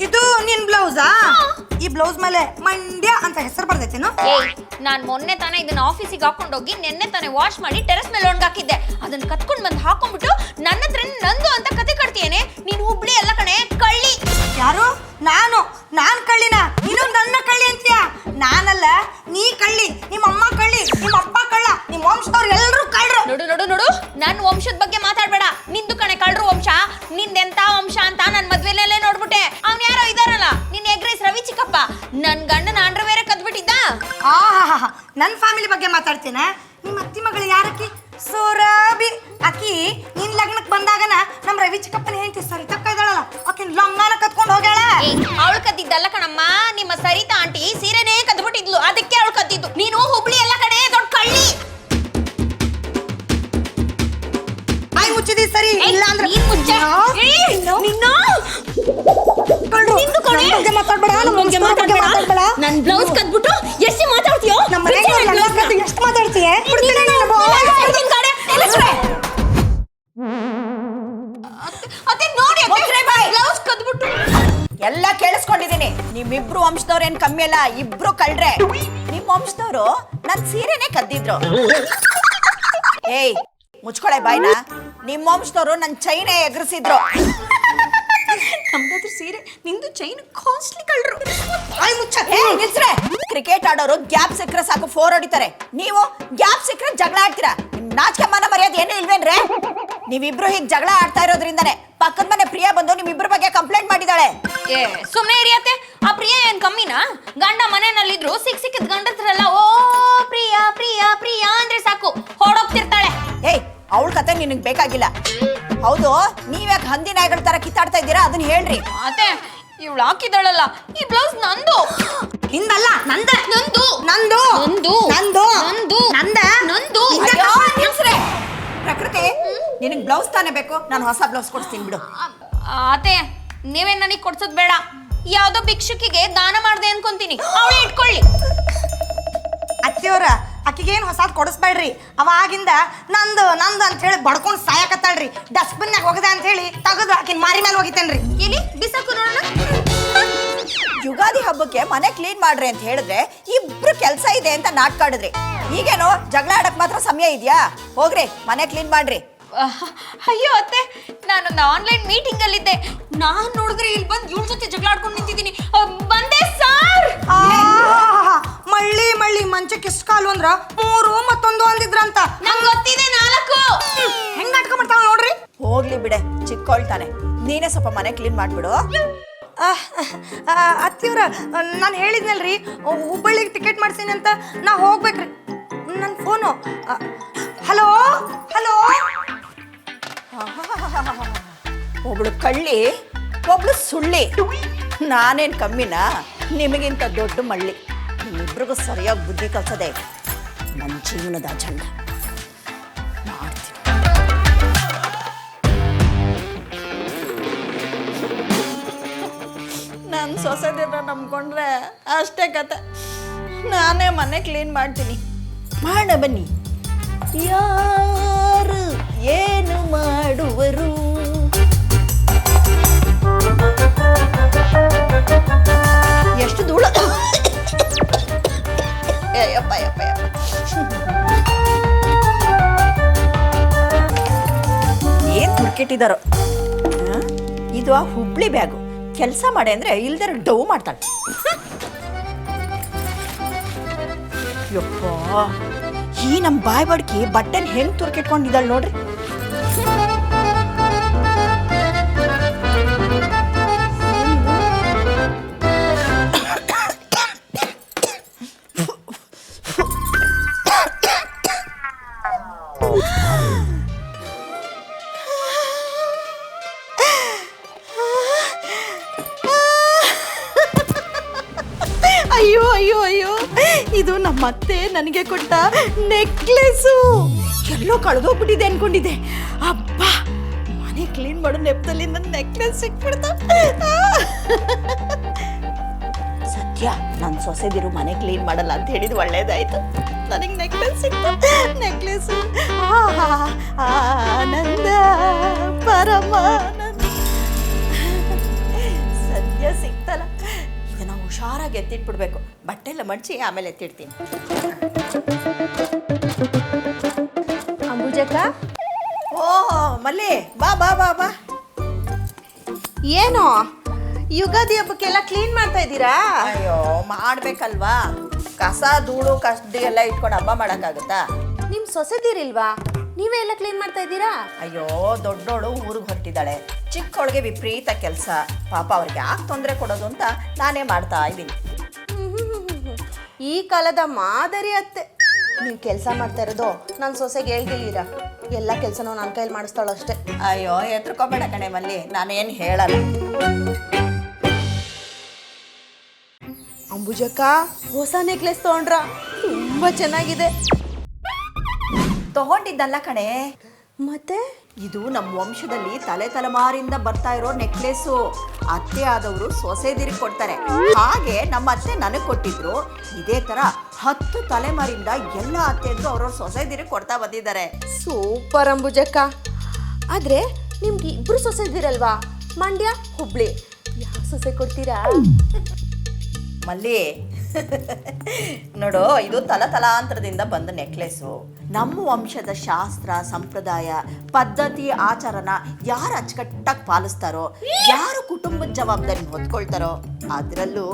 ಇದು ನಿನ್ ಬ್ಲೌಸಾ? ಈ ಬ್ಲೌಸ್ ಮೇಲೆ ಮಂಡ್ಯ ಅಂತ ಹೆಸರು ಬರ್ದೈತೇನು? ನಾನ್ ಮೊನ್ನೆ ತಾನೇ ಇದನ್ನ ಆಫೀಸಿಗೆ ಹಾಕೊಂಡೋಗಿ ನೆನ್ನೆ ತಾನೇ ವಾಶ್ ಮಾಡಿ ಟೆರೆಸ್ ಮೇಲೆ ಒಣಗಾಕಿದ್ದೆ. ಅದನ್ನ ಕತ್ಕೊಂಡ್ ಬಂದು ಹಾಕೊಂಡ್ಬಿಟ್ಟು ನನ್ನ ಹತ್ರ ನಂದು ಅಂತ ಕತೆ ಕಟ್ತೀಯೇನೆ ನೀನ್? ಹುಬ್ಳಿ ಎಲ್ಲ ಕಣೆ, ಕಳ್ಳಿ. ಯಾರು? ನಾನ್ ಕಳ್ಳಿನ? ನೀನು ನನ್ನ ಕಳ್ಳಿ ಅಂತೀಯ? ನಾನಲ್ಲ, ನೀ ಕಳ್ಳಿ. ನಿಮ್ಮ ಅಮ್ಮ ಕಳ್ಳಿ, ನಿಮ್ಮ ಅಪ್ಪ ಕಳ್ಳ, ನಿಮ್ಮ ವಂಶದವ್ರು ಎಲ್ಲರೂ ಕಳ್ರು. ನೋಡು, ನನ್ನ ವಂಶದ ಬಗ್ಗೆ ಮಾತಾಡ್ಬೇಡ. ನಿಂದು ಕಣೆ ಕಳ್ರು ವಂಶ. ನಿಂದೆಂತ ವಂಶ ಅಂತ ನನ್ ಮದ್ವೆಲೇ ನೋಡ್ಬಿಟ್ಟೆ. ಅವ್ನು ಯಾರೋ ಇದಾರಲ್ಲ, ನಿನ್ ಎಗ್ರೆಸ್ ರವಿ ಚಿಕ್ಕಪ್ಪ, ನನ್ ಗಂಡನ ಅಂಡರ್ವೇರೆ ಕದ್ಬಿಟ್ಟಿದ್ದ. ನನ್ನ ಫ್ಯಾಮಿಲಿ ಬಗ್ಗೆ ಮಾತಾಡ್ತೇನೆ. ನಿಮ್ಮ ಅತ್ತಿ ಮಗಳು ಯಾರಕ್ಕಿ? ಸೂರಬಿ. ಅಕ್ಕಿ ನಿನ್ ಲಗ್ನಕ್ಕೆ ಬಂದಾಗನ ನಮ್ಮ ರವಿ ಚಿಕ್ಕಪ್ಪನ ಹೆಂಡತಿ ಸರಿತಕ್ಕ ಇದ್ದಾಳಲ್ಲ ಆಕಿನ ಲಂಗಾನ ಕತ್ಕೊಂಡು ಹೋಗ್ಯಾಳ. ಅವಳು ಕದ್ದಿದ್ದಲ್ಲ ಕಣಮ್ಮ, ನಿಮ್ಮ ಸರಿತಾ ಆಂಟಿ ಸೀರೆನೇ ಕದ್ಬಿಟ್ಟಿದ್ಲು, ಅದಕ್ಕೆ ಅವಳು ಕದ್ದಿದ್ದು. ನೀನು ಹುಬ್ಳಿ ಎಲ್ಲ ಕಡೆ ದೊಡ್ಡ ಕಳ್ಳಿ. ಬಾಯಿ ಮುಚ್ಚಿದಿ ಸರಿ, ಇಲ್ಲ ಅಂದ್ರೆ ನೀನ್ ಮುಚ್ಚೆ. ನಿನ್ನ ನಿಂದು ಕಣೆ. ನನ್ ಬಗ್ಗೆ ಮಾತಾಡ್ಬೇಡ, ನಮ್ಮ ಬಗ್ಗೆ ಬಗ್ಗೆ ಮಾತಾಡ್ಬೇಡ. ನನ್ ಬ್ಲೌಸ್ ಕದ್ಬಿಟ್ಟು ಎಷ್ಟು ಮಾತಾಡ್ತೀಯೋ? ನಮ್ಮ ಮನೆಗೆ ಎಷ್ಟು ಮಾತಾಡ್ತೀಯ? ಅತ್ತೆ ನೋಡಿ ಬ್ಲೌಸ್ ಕದ್ಬಿಟ್ಟು. ಎಲ್ಲ ಕೇಳಿಸ್ಕೊಂಡಿದ್ದೀನಿ. ನಿಮ್ಮಿಬ್ರು ವಂಶದವ್ರೇನ್ ಕಮ್ಮಿ ಅಲ್ಲ, ಇಬ್ರು ಕಳ್ರೆ. ನಿಮ್ ವಂಶದವ್ರು ನನ್ ಸೀರೆನೆ ಕದ್ದಿದ್ರು. ಏಯ್ ಮುಚ್ಕೊಳೆ ಬಾಯ್ನ. ನಿಮ್ ವಂಶದವ್ರು ನನ್ ಚೈನೆ ಎಗರಿಸಿದ್ರು. ನಮ್ದಾದ್ರೂ ಸೀರೆ, ನಿಂದು ಚೈನ್ ಕಾಸ್ಟ್ಲಿ ಕಳ್ರು. ಬಾಯಿ ಮುಚ್ಚ. ನಿಲ್ಸ್ರೆ. ಕ್ರಿಕೆಟ್ ಆಡೋರು ಗ್ಯಾಪ್ ಸಿಕ್ಕರೆ ಸಾಕು 4 ಹೊಡಿತಾರೆ. ನೀವು ಗ್ಯಾಪ್ ಸಿಕ್ಕರೆ ಜಗಳ ಆಡ್ತೀರಾ. ನಾಚಿಕೆ ಮಾನ ಮರ್ಯಾದೆ ಏನು ಇಲ್ವೇನ್ರೆ? ನೀವಿಬ್ರು ಹೀಗೆ ಜಗಳ ಆಡ್ತಾ ಇರೋದ್ರಿಂದಾನೆ ಪಕ್ಕದ ಮನೆ ಪ್ರಿಯಾ ಬಂದು ನಿಮ್ಮಿಬ್ರ ಬಗ್ಗೆ ಕಂಪ್ಲೇಂಟ್ ಮಾಡಿದಾಳೆ. ಏ ಸುಮ್ಮನೆ ಇರಿಯತ್ತೆ. ಆ ಪ್ರಿಯಾ ಏನ್ ಕಮ್ಮಿನಾ? ಗಂಡ ಮನೆಯಲ್ಲಿದ್ರು ಸಿಕ್ಕಿದ ಗಂಡಸ್ರಲ್ಲ ಓ ಪ್ರಿಯಾ ಪ್ರಿಯಾ ಪ್ರಿಯಾ ಅಂದ್ರೆ ಸಾಕು ಹೊಡೋಗ್ತಿರ್ತಾಳೆ. ಏಯ್ ಅವಳ ಕತೆ ನಿನಗೆ ಬೇಕಾಗಿಲ್ಲ. ಹೌದು, ನೀವ್ಯಾಕೆ ಹಂದಿ ನಾಯಿಗಳ ತರ ಕಿತ್ತಾಡ್ತಾ ಇದ್ದೀರಾ ಅದನ್ನ ಹೇಳ್ರಿ. ಅತ್ತೆ ಇವಳು ಹಾಕಿದಳಲ್ಲ ಈ ಬ್ಲೌಸ್ ನಂದು. ನಿಂದಲ್ಲ, ನಂದ. ನಂದು ನಂದು. ನಂದು. ನಂದು. ನಂದು. ನಂದ. ನಂದು. ಅಯ್ಯೋ, ನಿಲ್ಸ್ರೆ. ಪ್ರಕೃತಿ ನಿನಗೆ ಬ್ಲೌಸ್ ತಾನೇ ಬೇಕು, ನಾನು ಹೊಸ ಬ್ಲೌಸ್ ಕೊಡ್ತೀನಿ ಬಿಡು. ಅತ್ತೆ ನೀವೇ ನನಗೆ ಕೊಡ್ಸೋದ್ ಬೇಡ. ಯಾವ್ದೋ ಭಿಕ್ಷುಕಿಗೆ ದಾನ ಮಾಡ್ದೆ ಅನ್ಕೊಂತೀನಿ, ಅವಳೇ ಇಟ್ಕೊಳ್ಳಿ. ಅತ್ತಿಯವ್ರ ಆಕಿಗೇನು ಹೊಸಾದ್ ಕೊಡಿಸ್ಬೇಡ್ರಿ. ಅವಾಗಿಂದ ನಂದು ನಂದು ಅಂತ ಹೇಳಿ ಬಡ್ಕೊಂಡು ಸಾಯಕತ್ತಾಳ್ರಿ. ಡಸ್ಟ್ಬಿನ್ನಾಗ ಹೋಗದೆ ಅಂತ ಹೇಳಿ ತೆಗೆದು ಆಕಿನ ಮಾರಿ ಮೇಲೆ ಹೋಗಿತೇನ್ರಿ. ಎಲ್ಲಿ ಬಿಸಾಕು ನೋಡೋಣ. ಯುಗಾದಿ ಹಬ್ಬಕ್ಕೆ ಮನೆ ಕ್ಲೀನ್ ಮಾಡ್ರಿ ಅಂತ ಹೇಳಿದ್ರೆ ಇಬ್ರು ಕೆಲಸ ಇದೆ ಅಂತ ನಾಟ್ಕಾಡಿದ್ರಿ. ಈಗೇನೋ ಜಗಳ ಆಡಕ್ ಮಾತ್ರ ಸಮಯ ಇದೆಯಾ? ಹೋಗ್ರಿ ಮನೆ ಕ್ಲೀನ್ ಮಾಡ್ರಿ. ಅಯ್ಯೋ ಅತ್ತೆ, ನಾನೊಂದು ಆನ್ಲೈನ್ ಮೀಟಿಂಗ್ ಅಲ್ಲಿದ್ದೆ. ನಾನ್ ನೋಡಿದ್ರೆ ಇಲ್ಲಿ ಬಂದು ಇವಳ ಜೊತೆ ಜಗಳ ಆಡ್ಕೊಂಡು ನಿಂತಿದ್ದೀನಿ. ಬಂದೆ ಸಾರ್. ಮಳ್ಳಿ ಮಳ್ಳಿ ಮಂಚಕ್ಕೆ ಎಷ್ಟು ಕಾಲು ಅಂದ್ರ 3 ಮತ್ತೊಂದು ಅಂದಿದ್ರಂತ. ನಂಗೆ ಗೊತ್ತಿದೆ 4. ಹೆಂಗ್ ನಾಟಕ ಮಾಡ್ತಾವ ನೋಡ್ರಿ. ಹೋಗ್ಲಿ ಬಿಡೆ, ಚಿಕ್ಕೊಳ್ತಾನೆ. ನೀನೇ ಸ್ವಲ್ಪ ಮನೆ ಕ್ಲೀನ್ ಮಾಡ್ಬಿಡು. ಅತ್ತಿಯವ್ರ ನಾನು ಹೇಳಿದ್ನಲ್ರಿ ಹುಬ್ಬಳ್ಳಿಗೆ ಟಿಕೆಟ್ ಮಾಡ್ಸೀನಿ ಅಂತ. ನಾ ಹೋಗ್ಬೇಕ್ರಿ. ನನ್ನ ಫೋನು. Hello hello. ಒಬ್ಳು ಕಳ್ಳಿ, ಒಬ್ಳು ಸುಳ್ಳಿ. ನಾನೇನ್ ಕಮ್ಮಿನಾ? ನಿಮಗಿಂತ ದೊಡ್ಡ ಮಳ್ಳಿ. ನಿಮ್ಮಿಬ್ರಿಗೂ ಸರಿಯಾಗಿ ಬುದ್ಧಿ ಕಲ್ಸದೆ ನನ್ನ ಜೀವನದ ಅಜೆಂಡ. ಮಾಡ್ತೀನಿ. ನನ್ನ ಸೊಸೆದಿನ ನಂಬ್ಕೊಂಡ್ರೆ ಅಷ್ಟೇ ಕತೆ. ನಾನೇ ಮನೆ ಕ್ಲೀನ್ ಮಾಡ್ತೀನಿ. ಮಾಡ ಬನ್ನಿ. ಯಾರು ಏನು ಮಾಡುವರು? ಎಷ್ಟು ಧೂಳು. ಯಪ್ಪ ಯಪ್ಪ ಯಪ್ಪ. ಏನ್ ತುರ್ಕಿಟ್ಟಿದಾರೋ. ಇದು ಆ ಹುಬ್ಳಿ ಬ್ಯಾಗು. ಕೆಲಸ ಮಾಡಿ ಅಂದ್ರೆ ಇಲ್ದಾರ ಡವ್ ಮಾಡ್ತಾಳೆ. ಯಪ್ಪ, ಈ ನಮ್ಮ ಬಾಯ್ ಬಡ್ಕಿ ಬಟ್ಟೆನ ಹೆಂಗ್ ತುರ್ಕಿಟ್ಕೊಂಡಿದ್ದಾಳೆ ನೋಡ್ರಿ. ಅಯ್ಯೋ ಅಯ್ಯೋ ಅಯ್ಯೋ, ಇದು ನಮ್ಮತ್ತೆ ನನಗೆ ಕೊಟ್ಟ ನೆಕ್ಲೆಸು. ಎಲ್ಲೋ ಕಳೆದೋಗ್ಬಿಟ್ಟಿದೆ ಅನ್ಕೊಂಡಿದ್ದೆ. ಅಬ್ಬ, ಮನೆ ಕ್ಲೀನ್ ಮಾಡೋ ನೆಪದಲ್ಲಿ ನನ್ನ ನೆಕ್ಲೆಸ್ ಸಿಕ್ಬಿಡ್ತ. ಸತ್ಯ, ನನ್ನ ಸೊಸೆದಿರು ಮನೆ ಕ್ಲೀನ್ ಮಾಡಲ್ಲ ಅಂತ ಹೇಳಿದ್ ಒಳ್ಳೇದಾಯ್ತು. ನನಗೆ ನೆಕ್ಲೆಸ್ ಸಿಕ್ತು. ನೆಕ್ಲೆಸು ಆನಂದ ಪರಮಾನಂದ. ಸದ್ಯ ಸಿಕ್ತಲ್ಲ, ಇದನ್ನ ಹುಷಾರಾಗಿ ಎತ್ತಿಟ್ಬಿಡ್ಬೇಕು. ಬಟ್ಟೆ ಎಲ್ಲ ಮಡ್ಚಿ ಆಮೇಲೆ ಎತ್ತಿಡ್ತೀನಿ. ಅಂಬುಜಕ್ಕ, ಓ ಮಲ್ಲಿ, ಬಾ ಬಾ ಬಾ ಬಾ. ಏನು ಯುಗಾದಿ ಹಬ್ಬಕ್ಕೆಲ್ಲ ಕ್ಲೀನ್ ಮಾಡ್ತಾ ಇದ್ದೀರಾ? ಅಯ್ಯೋ, ಮಾಡ್ಬೇಕಲ್ವಾ. ಕಸ ಧೂಳು ಕಡ್ಡಿ ಎಲ್ಲ ಇಟ್ಕೊಂಡು ಹಬ್ಬ ಮಾಡೋಕ್ಕಾಗುತ್ತಾ? ನಿಮ್ ಸೊಸೆದಿರಿಲ್ವಾ? ನೀವೇ ಎಲ್ಲ ಕ್ಲೀನ್ ಮಾಡ್ತಾ ಇದ್ದೀರಾ? ಅಯ್ಯೋ, ದೊಡ್ಡೋಳು ಊರಿಗೆ ಹೊರಟಿದ್ದಾಳೆ. ಚಿಕ್ಕವಳಿಗೆ ವಿಪರೀತ ಕೆಲಸ. ಪಾಪ ಅವ್ರಿಗೆ ಯಾಕೆ ತೊಂದರೆ ಕೊಡೋದು ಅಂತ ನಾನೇ ಮಾಡ್ತಾ ಇದ್ದೀನಿ. ಈ ಕಾಲದ ಮಾದರಿ ಅತ್ತೆ. ನೀವು ಕೆಲಸ ಮಾಡ್ತಾ ಇರೋದು ನನ್ನ ಸೊಸೆಗೆ ಹೇಳ್ತಿದ್ದೀರಾ? ಎಲ್ಲ ಕೆಲಸನೂ ನನ್ನ ಕೈಲಿ ಮಾಡಿಸ್ತಾಳ ಅಷ್ಟೇ. ಅಯ್ಯೋ ಎತ್ಕೋಬೇಡ ಕಣೆ ಮಲ್ಲಿ, ನಾನೇನು ಹೇಳಲ್ಲ. ಅಂಬುಜಕ್ಕ ಹೊಸ ನೆಕ್ಲೆಸ್ ತಗೊಂಡ್ರ? ತುಂಬಾ ಚೆನ್ನಾಗಿದೆ. ತಗೊಂಡಿದ್ದಲ್ಲ ಕಣೆ, ಮತ್ತೆ ಇದು ನಮ್ಮ ವಂಶದಲ್ಲಿ ತಲೆಮಾರಿಂದ ಬರ್ತಾ ಇರೋ ನೆಕ್ಲೆಸ್ಸು. ಅತ್ತೆ ಆದವರು ಸೊಸೆದಿರಿಗೆ ಕೊಡ್ತಾರೆ. ಹಾಗೆ ನಮ್ಮ ಅತ್ತೆ ನನಗೆ ಕೊಟ್ಟಿದ್ರು. ಇದೇ ತರ 10 ತಲೆಮಾರಿಂದ ಎಲ್ಲ ಅತ್ತೆಂದ್ರು ಅವ್ರವ್ರ ಸೊಸೆದಿರಿಗೆ ಕೊಡ್ತಾ ಬಂದಿದ್ದಾರೆ. ಸೂಪರ್ ಅಂಬುಜಕ್ಕ. ಆದ್ರೆ ನಿಮ್ಗೆ ಇಬ್ರು ಸೊಸೆ ಇದ್ದೀರಲ್ವಾ? ಮಂಡ್ಯ, ಹುಬ್ಳಿ, ಯಾವ ಸೊಸೆ ಕೊಡ್ತೀರಾ? ಮಲ್ಲಿ ನೋಡು, ಇದು ತಲಾಂತರದಿಂದ ಬಂದ ನೆಕ್ಲೆಸ್ಸು. ನಮ್ಮ ವಂಶದ ಶಾಸ್ತ್ರ ಸಂಪ್ರದಾಯ ಪದ್ಧತಿ ಆಚಾರನ ಯಾರು ಅಚ್ಚುಕಟ್ಟಾಗಿ ಪಾಲಿಸ್ತಾರೋ, ಯಾರು ಕುಟುಂಬದ ಜವಾಬ್ದಾರಿ ಹೊತ್ಕೊಳ್ತಾರೋ, ಅದರಲ್ಲೂ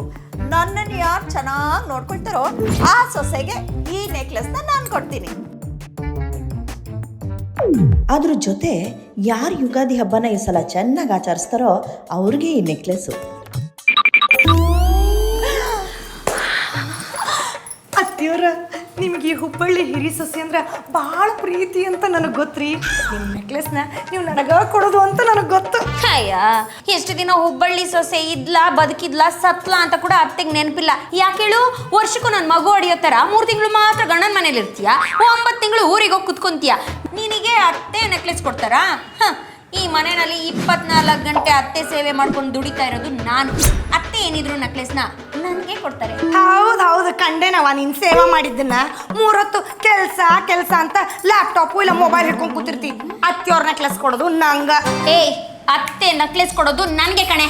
ನನ್ನನ್ನು ಯಾರು ಚೆನ್ನಾಗಿ ನೋಡ್ಕೊಳ್ತಾರೋ ಆ ಸೊಸೆಗೆ ಈ ನೆಕ್ಲೆಸ್ನ ನಾನು ಕೊಡ್ತೀನಿ. ಅದ್ರ ಜೊತೆ ಯಾರು ಯುಗಾದಿ ಹಬ್ಬನ ಈ ಸಲ ಚೆನ್ನಾಗಿ ಆಚರಿಸ್ತಾರೋ ಅವ್ರಿಗೆ ಈ ನೆಕ್ಲೆಸ್ಸು. ಅತ್ತಿಯವರ, ನಿಮ್ಗೆ ಈ ಹುಬ್ಬಳ್ಳಿ ಹಿರಿ ಸೊಸೆ ಅಂದ್ರೆ ಭಾಳ ಪ್ರೀತಿ ಅಂತ ನನಗೆ ಗೊತ್ತ್ರಿ. ನಿಮ್ಮ ನೆಕ್ಲೆಸ್ನ ನೀವು ನನಗ ಕೊಡೋದು ಅಂತ ನನಗೆ ಗೊತ್ತು. ಅಯ್ಯ, ಎಷ್ಟು ದಿನ ಹುಬ್ಬಳ್ಳಿ ಸೊಸೆ ಇದ್ಲಾ ಬದುಕಿದ್ಲಾ ಸತ್ಲಾ ಅಂತ ಕೂಡ ಅತ್ತೆಗೆ ನೆನಪಿಲ್ಲ. ಯಾಕೆ ಹೇಳು? ವರ್ಷಕ್ಕೂ ನನ್ನ ಮಗು ಹೊಡಿಯೋ ಥರ 3 ತಿಂಗಳು ಮಾತ್ರ ಗಂಡನ ಮನೇಲಿ ಇರ್ತೀಯ, 9 ತಿಂಗಳು ಊರಿಗೆ ಹೋಗಿ ಕುತ್ಕೊಂತೀಯ. ನಿನಗೆ ಅತ್ತೆ ನೆಕ್ಲೆಸ್ ಕೊಡ್ತಾರಾ? ಈ ಮನೆಯಲ್ಲಿ 24 ಗಂಟೆ ಅತ್ತೆ ಸೇವೆ ಮಾಡ್ಕೊಂಡು ದುಡಿತಾ ಇರೋದು ನಾನು. ಅತ್ತೆ ಏನಿದ್ರು ನೆಕ್ಲೆಸ್ನ ನನಗೆ ಕೊಡ್ತಾರೆ. ಹೌದು ಕಂಡೇನವ ನಿನ್ ಸೇವೆ ಮಾಡಿದ್ದನ್ನ. 3 ಹೊತ್ತು ಕೆಲಸ ಅಂತ ಲ್ಯಾಪ್ಟಾಪು ಇಲ್ಲ ಮೊಬೈಲ್ ಹಿಡ್ಕೊಂಡು ಕೂತಿರ್ತಿ. ಅತ್ತಿಯವ್ರ ನೆಕ್ಲೆಸ್ ಕೊಡೋದು ನಂಗ. ಏಯ್, ಅತ್ತೆ ನೆಕ್ಲೆಸ್ ಕೊಡೋದು ನನಗೆ ಕಣೆ.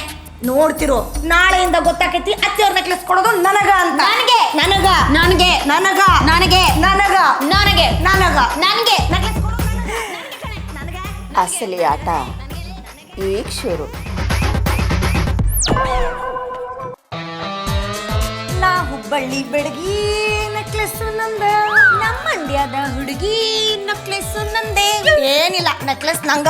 ನೋಡ್ತಿರೋ, ನಾಳೆಯಿಂದ ಗೊತ್ತಾಕೈತಿ ಅತ್ತಿಯವ್ರ ನೆಕ್ಲೆಸ್ ಕೊಡೋದು ನನಗ ಅಂತ. ನನಗೆ ನನಗ ನನಗೆ ನನಗ ನನಗೆ ನನಗ ನನಗೆ ನನಗ ನನಗೆ ನೆಕ್ಲೆಸ್ ಕೊಡೋದು ಅಸಲಿ ಆಟ ಈಗ ಶುರು. ನಾ ಹುಬ್ಬಳ್ಳಿ ಬೆಡಗಿ ನೆಕ್ಲೆಸ್ ನಂದ, ನಮ್ಮ ಮಂಡ್ಯದ ಹುಡುಗಿ ನೆಕ್ಲೆಸ್ ನಂದೆ. ಏನಿಲ್ಲ, ನೆಕ್ಲೆಸ್ ನಂಗ.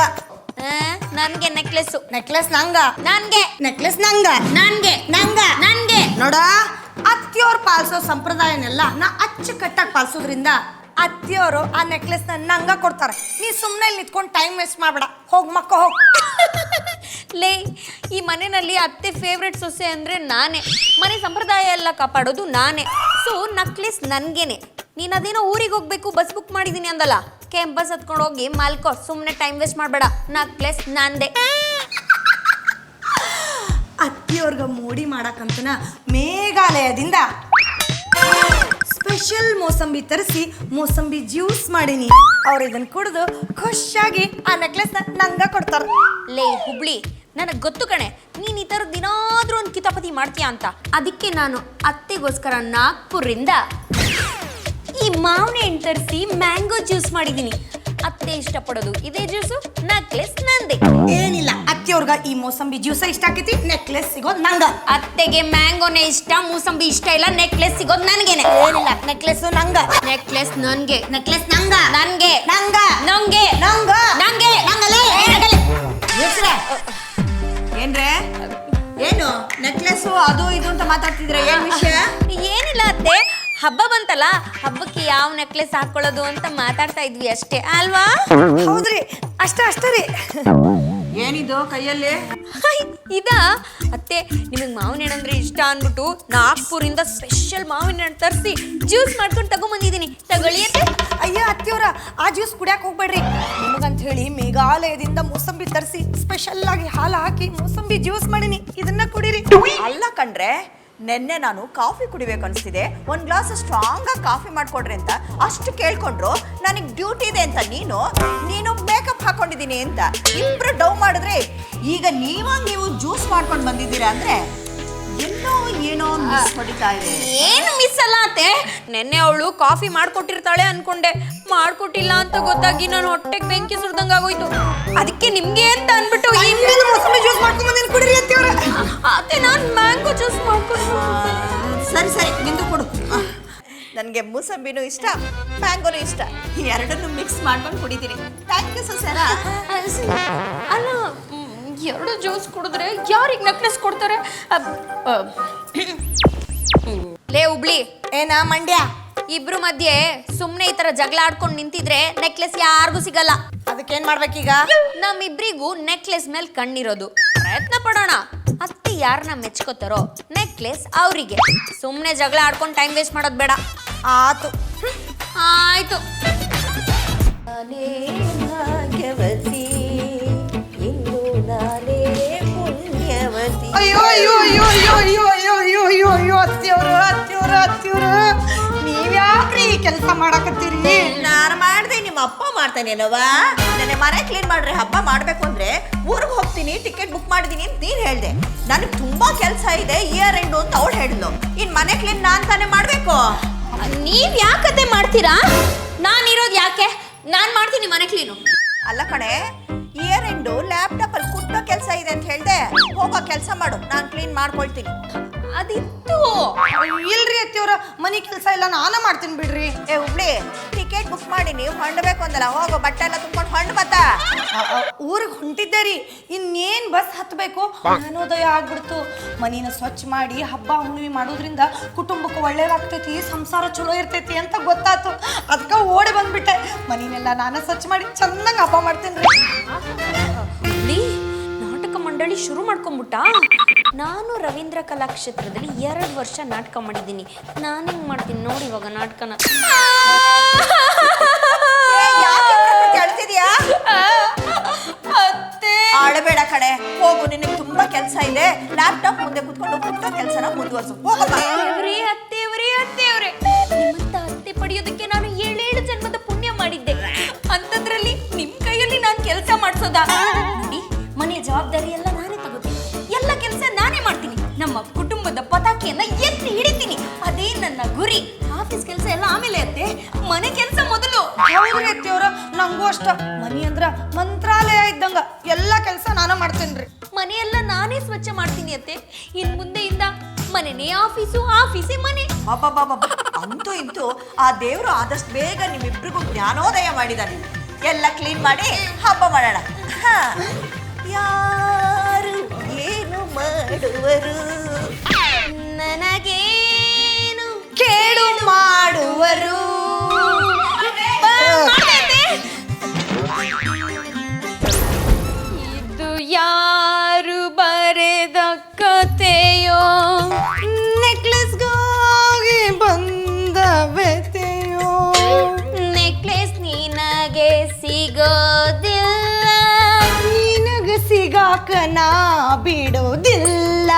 ನನ್ಗೆ ನೆಕ್ಲೆಸ್ ನೆಕ್ಲೆಸ್ ನಂಗ. ನನ್ಗೆ ನೆಕ್ಲೆಸ್ ನಂಗ. ನನ್ಗೆ ನಂಗ. ನನ್ಗೆ ನೋಡ, ಅತ್ತಿಯವ್ರು ಪಾಲಿಸೋ ಸಂಪ್ರದಾಯನೆಲ್ಲ ನಾ ಅಚ್ಚುಕಟ್ಟಾಗಿ ಪಾಲಿಸೋದ್ರಿಂದ ಅತ್ತಿಯವರು ಆ ನೆಕ್ಲೆಸ್ ನಂಗ ಕೊಡ್ತಾರೆ. ನೀ ಸುಮ್ಮನೆ ಇಲ್ಲಿ ನಿಂತ್ಕೊಂಡು ಟೈಮ್ ವೇಸ್ಟ್ ಮಾಡ್ಬೇಡ. ಹೋಗ್ ಮಕ್ಕ ಹೋಗ್. ಲೇ, ಈ ಮನೆಯಲ್ಲಿ ಅತ್ತೆ ಫೇವ್ರೆಟ್ ಸೊಸೆ ಅಂದ್ರೆ ನಾನೇ. ಮನೆ ಸಂಪ್ರದಾಯ ಎಲ್ಲ ಕಾಪಾಡೋದು ನಾನೇ. ಸೊ ನೆಕ್ಲೆಸ್ ನನ್ಗೇನೆ. ನೀನು ಅದೇನೋ ಊರಿಗೆ ಹೋಗ್ಬೇಕು ಬಸ್ ಬುಕ್ ಮಾಡಿದೀನಿ ಅಂದಲ್ಲ, ಬಸ್ ಹತ್ಕೊಂಡು ಹೋಗಿ ಮಾಲ್ಕೋ. ಸುಮ್ಮನೆ ಟೈಮ್ ವೇಸ್ಟ್ ಮಾಡಬೇಡ. ನೆಕ್ಲೆಸ್ ನಂದೆ. ಅತ್ತಿಯವ್ರಿಗೆ ಮೋಡಿ ಮಾಡಕ್ಕಂತನ ಮೇಘಾಲಯದಿಂದ ಸ್ಪೆಷಲ್ ಮೋಸಂಬಿ ತರಿಸಿ ಮೋಸಂಬಿ ಜ್ಯೂಸ್ ಮಾಡೀನಿ. ಅವ್ರು ಇದನ್ನ ಕುಡಿದು ಖುಷಿಯಾಗಿ ಆ ನೆಕ್ಲೆಸ್ನ ನಂಗ ಕೊಡ್ತಾರ. ಲೇ ಹುಬ್ಳಿ, ನನಗೆ ಗೊತ್ತು ಕಣೆ ನೀನು ಈ ಥರದ್ದು ದಿನಾದ್ರೂ ಒಂದು ಕಿತಾಪತಿ ಮಾಡ್ತೀಯ ಅಂತ. ಅದಕ್ಕೆ ನಾನು ಅತ್ತೆಗೋಸ್ಕರ ನಾಗ್ಪುರಿಂದ ಈ ಮಾವಿನ ಹಣ್ಣು ತರಿಸಿ ಮ್ಯಾಂಗೋ ಜ್ಯೂಸ್ ಮಾಡಿದ್ದೀನಿ. ಅತ್ತೆ ಇಷ್ಟಪಡೋದು ಇದೇ ಜ್ಯೂಸು. ನೆಕ್ಲೆಸ್ ನಂದೆ. ಏನಿಲ್ಲ, ಅತ್ತಿಯವ್ರಗ ಈ ಮೋಸಂಬಿ ಜ್ಯೂಸ ಇಷ್ಟ ಆಕೈತಿ, ನೆಕ್ಲೆಸ್ ಸಿಗೋದು ನಂಗ. ಅತ್ತೆಗೆ ಮ್ಯಾಂಗೋನೇ ಇಷ್ಟ, ಮೂಸಂಬಿ ಇಷ್ಟ ಇಲ್ಲ. ನೆಕ್ಲೆಸ್ ಸಿಗೋದು ನನಗೇನೆ. ಏನಿಲ್ಲ, ನೆಕ್ಲೆಸ್ ನಂಗ. ನೆಕ್ಲೆಸ್ ನನ್ಗೆ. ನೆಕ್ಲೆಸ್ ನಂಗ. ನನ್ಗೆ. ನಂಗ. ನಂಗೆ. ನಂಗ. ನಂಗೆ. ನಂಗಲೇ. ಏನ್ರೆ ಏನು ನೆಕ್ಲೆಸ್ಸು ಅದು ಇದು ಅಂತ ಮಾತಾಡ್ತಿದ್ರೆ ಏನ್ ವಿಷಯ? ಏನಿಲ್ಲ ಅತ್ತೆ, ಹಬ್ಬ ಬಂತಲ್ಲ, ಹಬ್ಬಕ್ಕೆ ಯಾವ ನೆಕ್ಲೆಸ್ ಹಾಕೊಳ್ಳೋದು ಅಂತ ಮಾತಾಡ್ತಾ ಇದ್ವಿ ಅಷ್ಟೇ ಅಲ್ವಾ? ಹೌದ್ರಿ, ಅಷ್ಟೇ ರೀ. ಏನಿದು ಕೈಯಲ್ಲಿ? ಇದಾ ಅತ್ತೆ, ನಿಮಗೆ ಮಾವಿನ ಹಣ್ಣು ಅಂದ್ರೆ ಇಷ್ಟ ಅಂದ್ಬಿಟ್ಟು ನಾಗ್ಪುರಿಂದ ಸ್ಪೆಷಲ್ ಮಾವಿನ ಹಣ್ಣು ತರಿಸಿ ಜ್ಯೂಸ್ ಮಾಡ್ಕೊಂಡು ತಗೊಂಬಂದಿದ್ದೀನಿ. ತಗೊಳ್ಳಿಯತ್ತೆ. ಅಯ್ಯ ಅತ್ತಿಯವ್ರ, ಆ ಜ್ಯೂಸ್ ಕುಡಿಯಕ್ಕೆ ಹೋಗ್ಬೇಡ್ರಿ. ನಿಮಗಂತ ಹೇಳಿ ಮೇಘಾಲಯದಿಂದ ಮೋಸಂಬಿ ತರಿಸಿ ಸ್ಪೆಷಲ್ ಆಗಿ ಹಾಲು ಹಾಕಿ ಮೋಸಂಬಿ ಜ್ಯೂಸ್ ಮಾಡೀನಿ. ಇದನ್ನ ಕುಡೀರಿ. ಅಲ್ಲ ಕಣ್ರೆ, ನೆನ್ನೆ ನಾನು ಕಾಫಿ ಕುಡಿಬೇಕು ಅನಿಸ್ತಿದೆ, ಒಂದು ಗ್ಲಾಸ್ ಸ್ಟ್ರಾಂಗ್ ಆಗಿ ಕಾಫಿ ಮಾಡ್ಕೊಡ್ರಿ ಅಂತ ಅಷ್ಟು ಕೇಳ್ಕೊಂಡ್ರು. ನನಗೆ ಡ್ಯೂಟಿ ಇದೆ ಅಂತ ನೀನು ಮೇಕಪ್ ಹಾಕೊಂಡಿದ್ದೀನಿ ಅಂತ ಇಬ್ರು ಡವ್ ಮಾಡಿದ್ರೆ, ಈಗ ನೀವು ಜ್ಯೂಸ್ ಮಾಡ್ಕೊಂಡು ಬಂದಿದ್ದೀರಾ ಅಂದ್ರೆ ಎಲ್ಲೋ ಏನೋ ಮಿಸ್ ಹೊಡಿತಾ ಇದೆ. ಏನು ಮಿಸ್ ಅಲ್ಲ ಅತ್ತೆ, ನೆನ್ನೆ ಅವಳು ಕಾಫಿ ಮಾಡ್ಕೊಟ್ಟಿರ್ತಾಳೆ ಅನ್ಕೊಂಡೆ. ಮಾಡ್ಕೊಟ್ಟಿಲ್ಲ ಅಂತ ಗೊತ್ತಾಗಿ ನಾನು ಹೊಟ್ಟೆಗೆ ಬೆಂಕಿ ಸುರಿದಂಗ ಆಗೋಯ್ತು. ಅದಕ್ಕೆ ನಿಮ್ಗೆ ಅಂತ ಅನ್ಬಿಟ್ಟು ಮೋಸಂಬಿ ಜ್ಯೂಸ್ ಮಾಡ್ಕೊಂಡ್ ಬಂದಿನಿ, ಕುಡೀರಿ ಅತ್ತಿಯವ್ರ. ಅತ್ತೆ, ನಾನು ಮ್ಯಾಂಗೋ ಜ್ಯೂಸ್ ಮಾಡ್ಕೊಂಡು. ಸರಿ ನಿಂದು ಕೊಡು. ನನಗೆ ಮೂಸಂಬಿನೂ ಇಷ್ಟ, ಮ್ಯಾಂಗೋನು ಇಷ್ಟ. ಎರಡನ್ನೂ ಮಿಕ್ಸ್ ಮಾಡ್ಕೊಂಡು ಕುಡಿತೀನಿ. ಥ್ಯಾಂಕ್ ಯು ಸೊಸೆರ. ಅಲ್ಲ, 2 ಜ್ಯೂಸ್ ಕುಡಿದ್ರೆ ಯಾರಿಗೆ ನೆಕ್ಲೆಸ್ ಕೊಡ್ತಾರೆ? ಲೇ ಹುಬ್ಳಿ, ಏನ ಮಂಡ್ಯ, ಇಬ್ರು ಮಧ್ಯೆ ಸುಮ್ನೆ ಈ ತರ ಜಗಳ ಆಡ್ಕೊಂಡು ನಿಂತಿದ್ರೆ ನೆಕ್ಲೆಸ್ ಯಾರಿಗೂ ಸಿಗಲ್ಲ. ಅದಕ್ಕೇನ್ ಮಾಡ್ಬೇಕೀಗ? ನಮ್ಮಿಬ್ರಿಗೂ ನೆಕ್ಲೆಸ್ ಮೇಲೆ ಕಣ್ಣಿರೋದು. ಪ್ರಯತ್ನ ಪಡೋಣ. ಅತ್ತೆ ಯಾರನ್ನ ಮೆಚ್ಕೋತಾರೋ ನೆಕ್ಲೆಸ್ ಅವರಿಗೆ. ಸುಮ್ನೆ ಜಗಳ ಆಡ್ಕೊಂಡು ಟೈಮ್ ವೇಸ್ಟ್ ಮಾಡೋದು ಬೇಡ. ಆತು. ಆಯ್ತು. ನಾನೇ ಭಾಗ್ಯವತಿ, ಇಂದು ನಾನೇ ಪುಣ್ಯವತಿ. ಅಯ್ಯೋ ಅಯ್ಯೋ ಅಯ್ಯೋ ಅಯ್ಯೋ ಅಯ್ಯೋ ಅಯ್ಯೋ ಅಯ್ಯೋ ಅಯ್ಯೋ ಅಯ್ಯೋ ಅತ್ತಿಯವ್ರು ನೀವ್ಯಾಕ್ರಿ ಈ ಕೆಲಸ ಮಾಡಕತ್ತೀರಿ? ನಾನು ಮಾಡ್ದೆ, ನಿಮ್ಮ ಅಪ್ಪ ಮಾಡ್ತಾನೇನವ? ನೆನ್ನೆ ಮನೆ ಕ್ಲೀನ್ ಮಾಡ್ರಿ, ಹಬ್ಬ ಮಾಡ್ಬೇಕು ಅಂದ್ರೆ ಊರಿಗೆ ಹೋಗ್ತೀನಿ, ಟಿಕೆಟ್ ಬುಕ್ ಮಾಡಿದೀನಿ ಅಂತ ನೀನ್ ಹೇಳ್ದೆ. ನನಗೆ ತುಂಬಾ ಕೆಲಸ ಇದೆ, ಇಯರ್ ಎಂಡು ಅಂತ ಅವಳು ಹೇಳಿದ್ಲು. ಇನ್ ಮನೆ ಕ್ಲೀನ್ ನಾನ್ ತಾನೇ ಮಾಡ್ಬೇಕು. ನೀವ್ ಯಾಕತ್ತೆ ಮಾಡ್ತೀರಾ? ನಾನಿರೋದು ಯಾಕೆ? ನಾನ್ ಮಾಡ್ತೀನಿ ಮನೆ ಕ್ಲೀನು. ಅಲ್ಲ ಕಣೆ, ಇಯರ್ ಎಂಡು ಲ್ಯಾಪ್ಟಾಪ್ ಅಲ್ಲಿ ಕುಟ್ಟೋ ಕೆಲಸ ಇದೆ ಅಂತ ಹೇಳ್ದೆ. ಹೋಗೋ ಕೆಲಸ ಮಾಡು, ನಾನು ಕ್ಲೀನ್ ಮಾಡ್ಕೊಳ್ತೀನಿ. ಅದಿತ್ತು. ಇಲ್ರಿ ಅತ್ತಿಯವ್ರ, ಮನಿ ಕೆಲಸ ಎಲ್ಲ ನಾನ ಮಾಡ್ತೀನಿ ಬಿಡ್ರಿ. ಏ ಹುಬ್ಳಿ, ಟಿಕೆಟ್ ಬುಕ್ ಮಾಡಿ ನೀವು ಹೊಂಡಬೇಕು ಅಂದಲ್ಲ, ಹೋಗೋ ಬಟ್ಟೆ ಎಲ್ಲ ತುಂಬ್ಕೊಂಡು ಹೊಂಡ್ ಬತ್ತ. ಊರಿಗೆ ಹೊಂಟಿದ್ದೆ ರೀ, ಇನ್ನೇನ್ ಬಸ್ ಹತ್ಬೇಕು, ಜ್ಞಾನೋದಯ ಆಗ್ಬಿಡ್ತು. ಮನಿನ ಸ್ವಚ್ಛ ಮಾಡಿ ಹಬ್ಬ ಹುಣ್ಣಿಮೆ ಮಾಡೋದ್ರಿಂದ ಕುಟುಂಬಕ್ಕೆ ಒಳ್ಳೇದಾಗ್ತೈತಿ, ಸಂಸಾರ ಚಲೋ ಇರ್ತೈತಿ ಅಂತ ಗೊತ್ತಾತು. ಅದಕ್ಕೆ ಓಡಿ ಬಂದ್ಬಿಟ್ಟೆ. ಮನಿನೆಲ್ಲ ನಾನ ಸ್ವಚ್ಛ ಮಾಡಿ ಚೆನ್ನಾಗಿ ಹಬ್ಬ ಮಾಡ್ತೀನಿ ರೀ. ನಾಟಕ ಮಂಡಳಿ ಶುರು ಮಾಡ್ಕೊಂಡ್ಬಿಟ್ಟ. ನಾನು ರವೀಂದ್ರ ಕಲಾಕ್ಷೇತ್ರದಲ್ಲಿ 2 ವರ್ಷ ನಾಟಕ ಮಾಡಿದ್ದೀನಿ. ನಾನು ಹೆಂಗ್ ಮಾಡ್ತೀನಿ ನೋಡಿ ಇವಾಗ ನಾಟಕನ. ಕೇಳ್ತಿದ್ಯಾ? ಆಡಬೇಡ ಕಣೆ, ಹೋಗು, ನಿನಗೆ ತುಂಬಾ ಕೆಲಸ ಇದೆ. ಲ್ಯಾಪ್ಟಾಪ್ ಮುಂದೆ ಕುತ್ಕೊಂಡು ಕುಟ್ಟೋ ಕೆಲಸನ ಮುಂದುವರ್ಸು. ಹೋಗಪ್ಪ. ಅತ್ತೇವ್ರೆ, ನಿಮ್ಮಂತ ಅತ್ತೆ ಪಡೆಯೋದಕ್ಕೆ ನಾನು 7 ಜನ್ಮದ ಪುಣ್ಯ ಮಾಡಿದ್ದೆ. ಅಂತದ್ರಲ್ಲಿ ನಿಮ್ ಕೈಯಲ್ಲಿ ನಾನು ಕೆಲಸ ಮಾಡ್ಸೋದಾ? ನೋಡಿ, ಮನೆಯ ಜವಾಬ್ದಾರಿ ಎಲ್ಲ ನಾನೇ ತಗೋತೀನಿ, ಎಲ್ಲ ಕೆಲಸ ನಾನೇ ಮಾಡ್ತೀನಿ. ನಮ್ಮ ಕುಟುಂಬದ ಪತಾಕೆಯನ್ನ ಎತ್ತಿ ಹಿಡಿತೀನಿ. ಅದೇ ನನ್ನ ಗುರಿ. ಆಫೀಸ್ ಕೆಲಸ ಎಲ್ಲ ಆಮೇಲೆ ಅತ್ತೆ, ಮನೆ ಕೆಲಸ ಮೊದಲು. ಹೌದ್ರಿ ಅತ್ತಿಯವ್ರ, ನಂಗೂ ಅಷ್ಟ. ಮನಿ ಅಂದ್ರ ಮಂತ್ರಾಲಯ ಇದ್ದಂಗ, ಎಲ್ಲ ಕೆಲಸ ನಾನ ಮಾಡ್ತೇನ್ರಿ. ಮನೆಯೆಲ್ಲ ನಾನೇ ಸ್ವಚ್ಛ ಮಾಡ್ತೀನಿ ಅತ್ತೆ. ಇನ್ ಮುಂದೆಯಿಂದ ಮನೆನೇ ಆಫೀಸು, ಆಫೀಸೇ ಮನೆ. ಬಾಬಾ, ಅಂತೂ ಇಂತೂ ಆ ದೇವ್ರು ಆದಷ್ಟು ಬೇಗ ನಿಮ್ಮಿಬ್ರಿಗೂ ಜ್ಞಾನೋದಯ ಮಾಡಿದಾನೆ. ಎಲ್ಲ ಕ್ಲೀನ್ ಮಾಡಿ ಹಬ್ಬ ಮಾಡೋಣ. ಯಾರು ಏನು ಮಾಡುವರು, ನನಗೇನು ಕೇಡು ಮಾಡುವರು. ಇದು ಯಾರು ಬರೆದ ಕಥೆಯೋ, ನೆಕ್ಲೆಸ್ಗಾಗಿ ಬಂದ ವ್ಯತೆಯೋ, ನೆಕ್ಲೆಸ್ ನಿನಗೆ ಸಿಗೋದಿಲ್ಲ, ನಿನಗ ಸಿಗಾಕ ನಾ ಬಿಡೋದಿಲ್ಲ.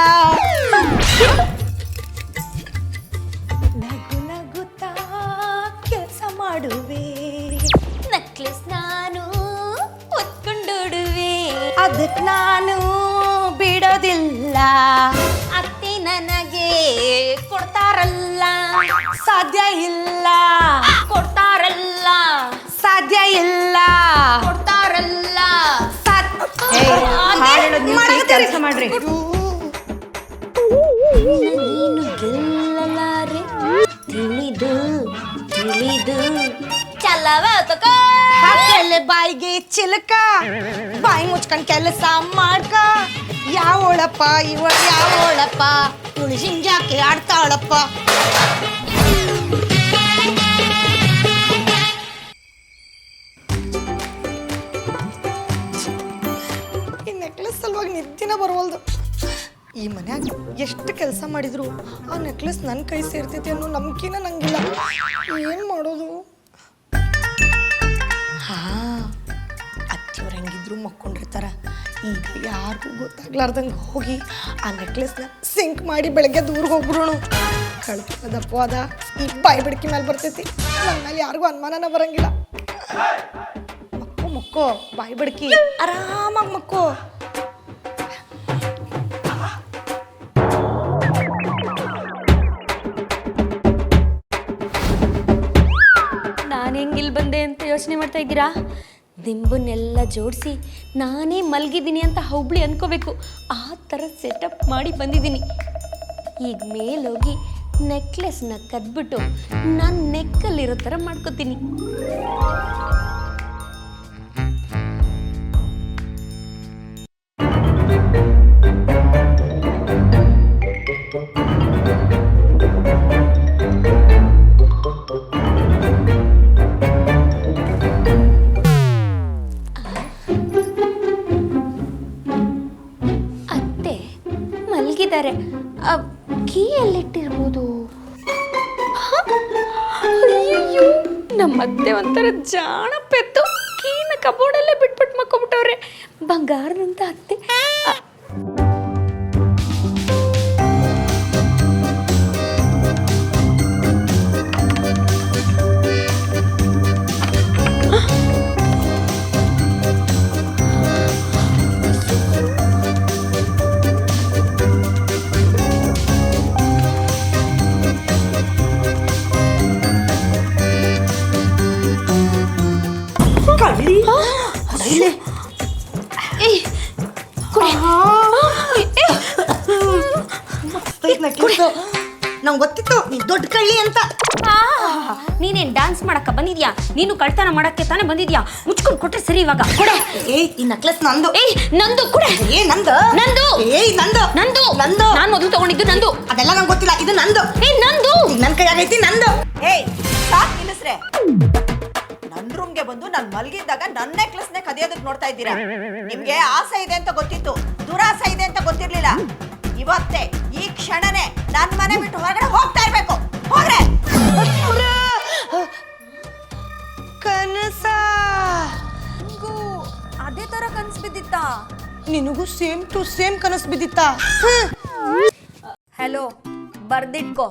ನಗು ನಗುತ್ತಾ ಕೆಲಸ ಮಾಡುವೆ, ನೆಕ್ಲೆಸ್ ನಾನು ಹೊತ್ಕೊಂಡೋಡುವೆ, ಅದಕ್ ನಾನು ಬಿಡೋದಿಲ್ಲ. ಅತ್ತೆ ನನಗೆ ಕೊಡ್ತಾರಲ್ಲ, ಸಾಧ್ಯ ಇಲ್ಲ, ಕೊಡ್ತಾರಲ್ಲ, ಸಾಧ್ಯ ಇಲ್ಲ, ಕೊಡ್ತಾರಲ್ಲ. ಕೆಲಸ ಮಾಡ್ರಿ. ನೀನು ಗೆಲ್ಲಲಾರೆ ತಿಳಿದು ತಿಳಿದು ಚಲವ ತಕೋ. ಹಾಕಲೆ ಬಾಯಿಗೆ ಚಿಲಕ, ಬಾಯಿ ಮುಚ್ಕೊಂಡ್ ಕೆಲಸ ಮಾಡ್ಕ. ಯಾವಳಪ್ಪ ಇವ, ಯಾವಳಪ್ಪ ಇವಳು ಹಿಂಗ್ಯಾಕೆ ಆಡ್ತಾಳಪ್ಪ. ಈ ನೆಕ್ಲೆಸ್ ಸಲುವಾಗಿ ನಿದ್ದಿನ ಬರವಲ್ದು. ಈ ಮನ್ಯಾಗ ಎಷ್ಟು ಕೆಲಸ ಮಾಡಿದ್ರು ಆ ನೆಕ್ಲೆಸ್ ನನ್ನ ಕೈ ಸೇರ್ತೈತಿ ಅನ್ನೋ ನಂಬಿಕೆನ ನಂಗಿಲ್ಲ. ಏನು ಮಾಡೋದು? ಅತ್ತಿಯವ್ರು ಹೆಂಗಿದ್ರು ಮಕ್ಕೊಂಡಿರ್ತಾರ. ಈಗ ಯಾರಿಗೂ ಗೊತ್ತಾಗ್ಲಾರ್ದಂಗೆ ಹೋಗಿ ಆ ನೆಕ್ಲೆಸ್ನ ಸಿಂಕ್ ಮಾಡಿ ಬೆಳಗ್ಗೆ ದೂರ ಹೋಗ್ಬಿಡೋಣ. ಕಳ್ತದಪ್ಪ ಅದ ಈ ಬಾಯಿ ಬಿಡ್ಕಿ ಮೇಲೆ ಬರ್ತೈತಿ. ನನ್ನ ಮೇಲೆ ಯಾರಿಗೂ ಅನುಮಾನನ ಬರಂಗಿಲ್ಲ. ಮಕ್ಕೋ ಬಾಯಿ ಬಿಡ್ಕಿ, ಆರಾಮಾಗಿ ಮಕ್ಕೋ. ನಾನು ಹೆಂಗಿಲ್ ಬಂದೆ ಅಂತ ಯೋಚನೆ ಮಾಡ್ತಾ ಇದ್ದೀರಾ? ದಿಂಬನ್ನೆಲ್ಲ ಜೋಡಿಸಿ ನಾನೇ ಮಲಗಿದ್ದೀನಿ ಅಂತ ಹುಬ್ಳಿ ಅನ್ಕೋಬೇಕು. ಆ ಥರ ಸೆಟಪ್ ಮಾಡಿ ಬಂದಿದ್ದೀನಿ. ಈಗ ಮೇಲೋಗಿ ನೆಕ್ಲೆಸ್ನ ಕದ್ಬಿಟ್ಟು ನಾನು ನೆಕ್ಕಲ್ಲಿರೋ ಥರ ಮಾಡ್ಕೋತೀನಿ. ಹಾಕಿದ್ದಾರೆ. ಕೀ ಎಲ್ಲಿಟ್ಟಿರ್ಬೋದು? ಅಯ್ಯಯ್ಯೋ, ನಮ್ಮತ್ತೆ ಒಂಥರ ಜಾಣ ಪೆತ್ತು. ಕೀನ ಕಬೋರ್ಡಲ್ಲೇ ಬಿಟ್ಬಿಟ್ಟು ಮಕ್ಕೊಬಿಟ್ಟವ್ರೆ. ಬಂಗಾರದಂತ ಅತ್ತೆ. ನಂಗೆ ಗೊತ್ತಿತ್ತು ನೀ ದೊಡ್ಡ ಕಳ್ಳಿ ಅಂತ. ನೀನೇನ್ ಡ್ಯಾನ್ಸ್ ಮಾಡಕ್ಕ ಬಂದಿದ್ಯಾ? ನೀನು ಕಳ್ತನ ಮಾಡಕ್ಕೆ ತಾನೇ ಬಂದಿದ್ಯಾ? ಮುಚ್ಕೊಂಡು ಕೊಟ್ರೆ ಸರಿ. ಇವಾಗ ಕೊಡೆ. ಈ ನೆಕ್ಲೆಸ್ ನಂದು. ನಂದು ಕೊಡೆ. ನಂದು ನಂದು. ನಂದು ನಂದು. ನಂದು. ನಾನು ಮೊದಲು ತಗೊಂಡಿದ್ದು ನಂದು. ಅದೆಲ್ಲ ನಂಗೆ ಗೊತ್ತಿಲ್ಲ. ಇದು ನಂದು. ನಂದು. ನನ್ನ ಕೈಯಾಗೈತಿ ನಂದು. ಸಾಕ್ ನಿಲ್ಲಿಸ್ರೆ. ನನ್ ರೂಮ್ಗೆ ಬಂದು ನಾನು ಮಲಗಿದ್ದಾಗ ನನ್ನ ನೆಕ್ಲೆಸ್ನೇ ಕದಿಯೋದಕ್ಕೆ ನೋಡ್ತಾ ಇದ್ದೀರಾ? ನಿಮ್ಗೆ ಆಸೆ ಇದೆ ಅಂತ ಗೊತ್ತಿತ್ತು, ದುರಾಸೆ ಇದೆ ಅಂತ ಗೊತ್ತಿರ್ಲಿಲ್ಲ. ಇವತ್ತೇ ಈ ಕ್ಷಣನೇ ನನ್ನ ಮನೆ ಬಿಟ್ಟು ಹೊರಗಡೆ ಹೋಗ್ತಾ ಇರ್ಬೇಕು. ಹೋಗ್ರೆ. ಕನಸ ಅದೇ ತರ ಕನ್ಸ್ ಬಿದ್ದಿತ್ತಾ? ನಿನಗೂ ಸೇಮ್ ಟು ಸೇಮ್ ಕನಸು ಬಿದ್ದಿತ್ತಾ? ಹಲೋ, ಬರ್ದಿಟ್ಕೋ.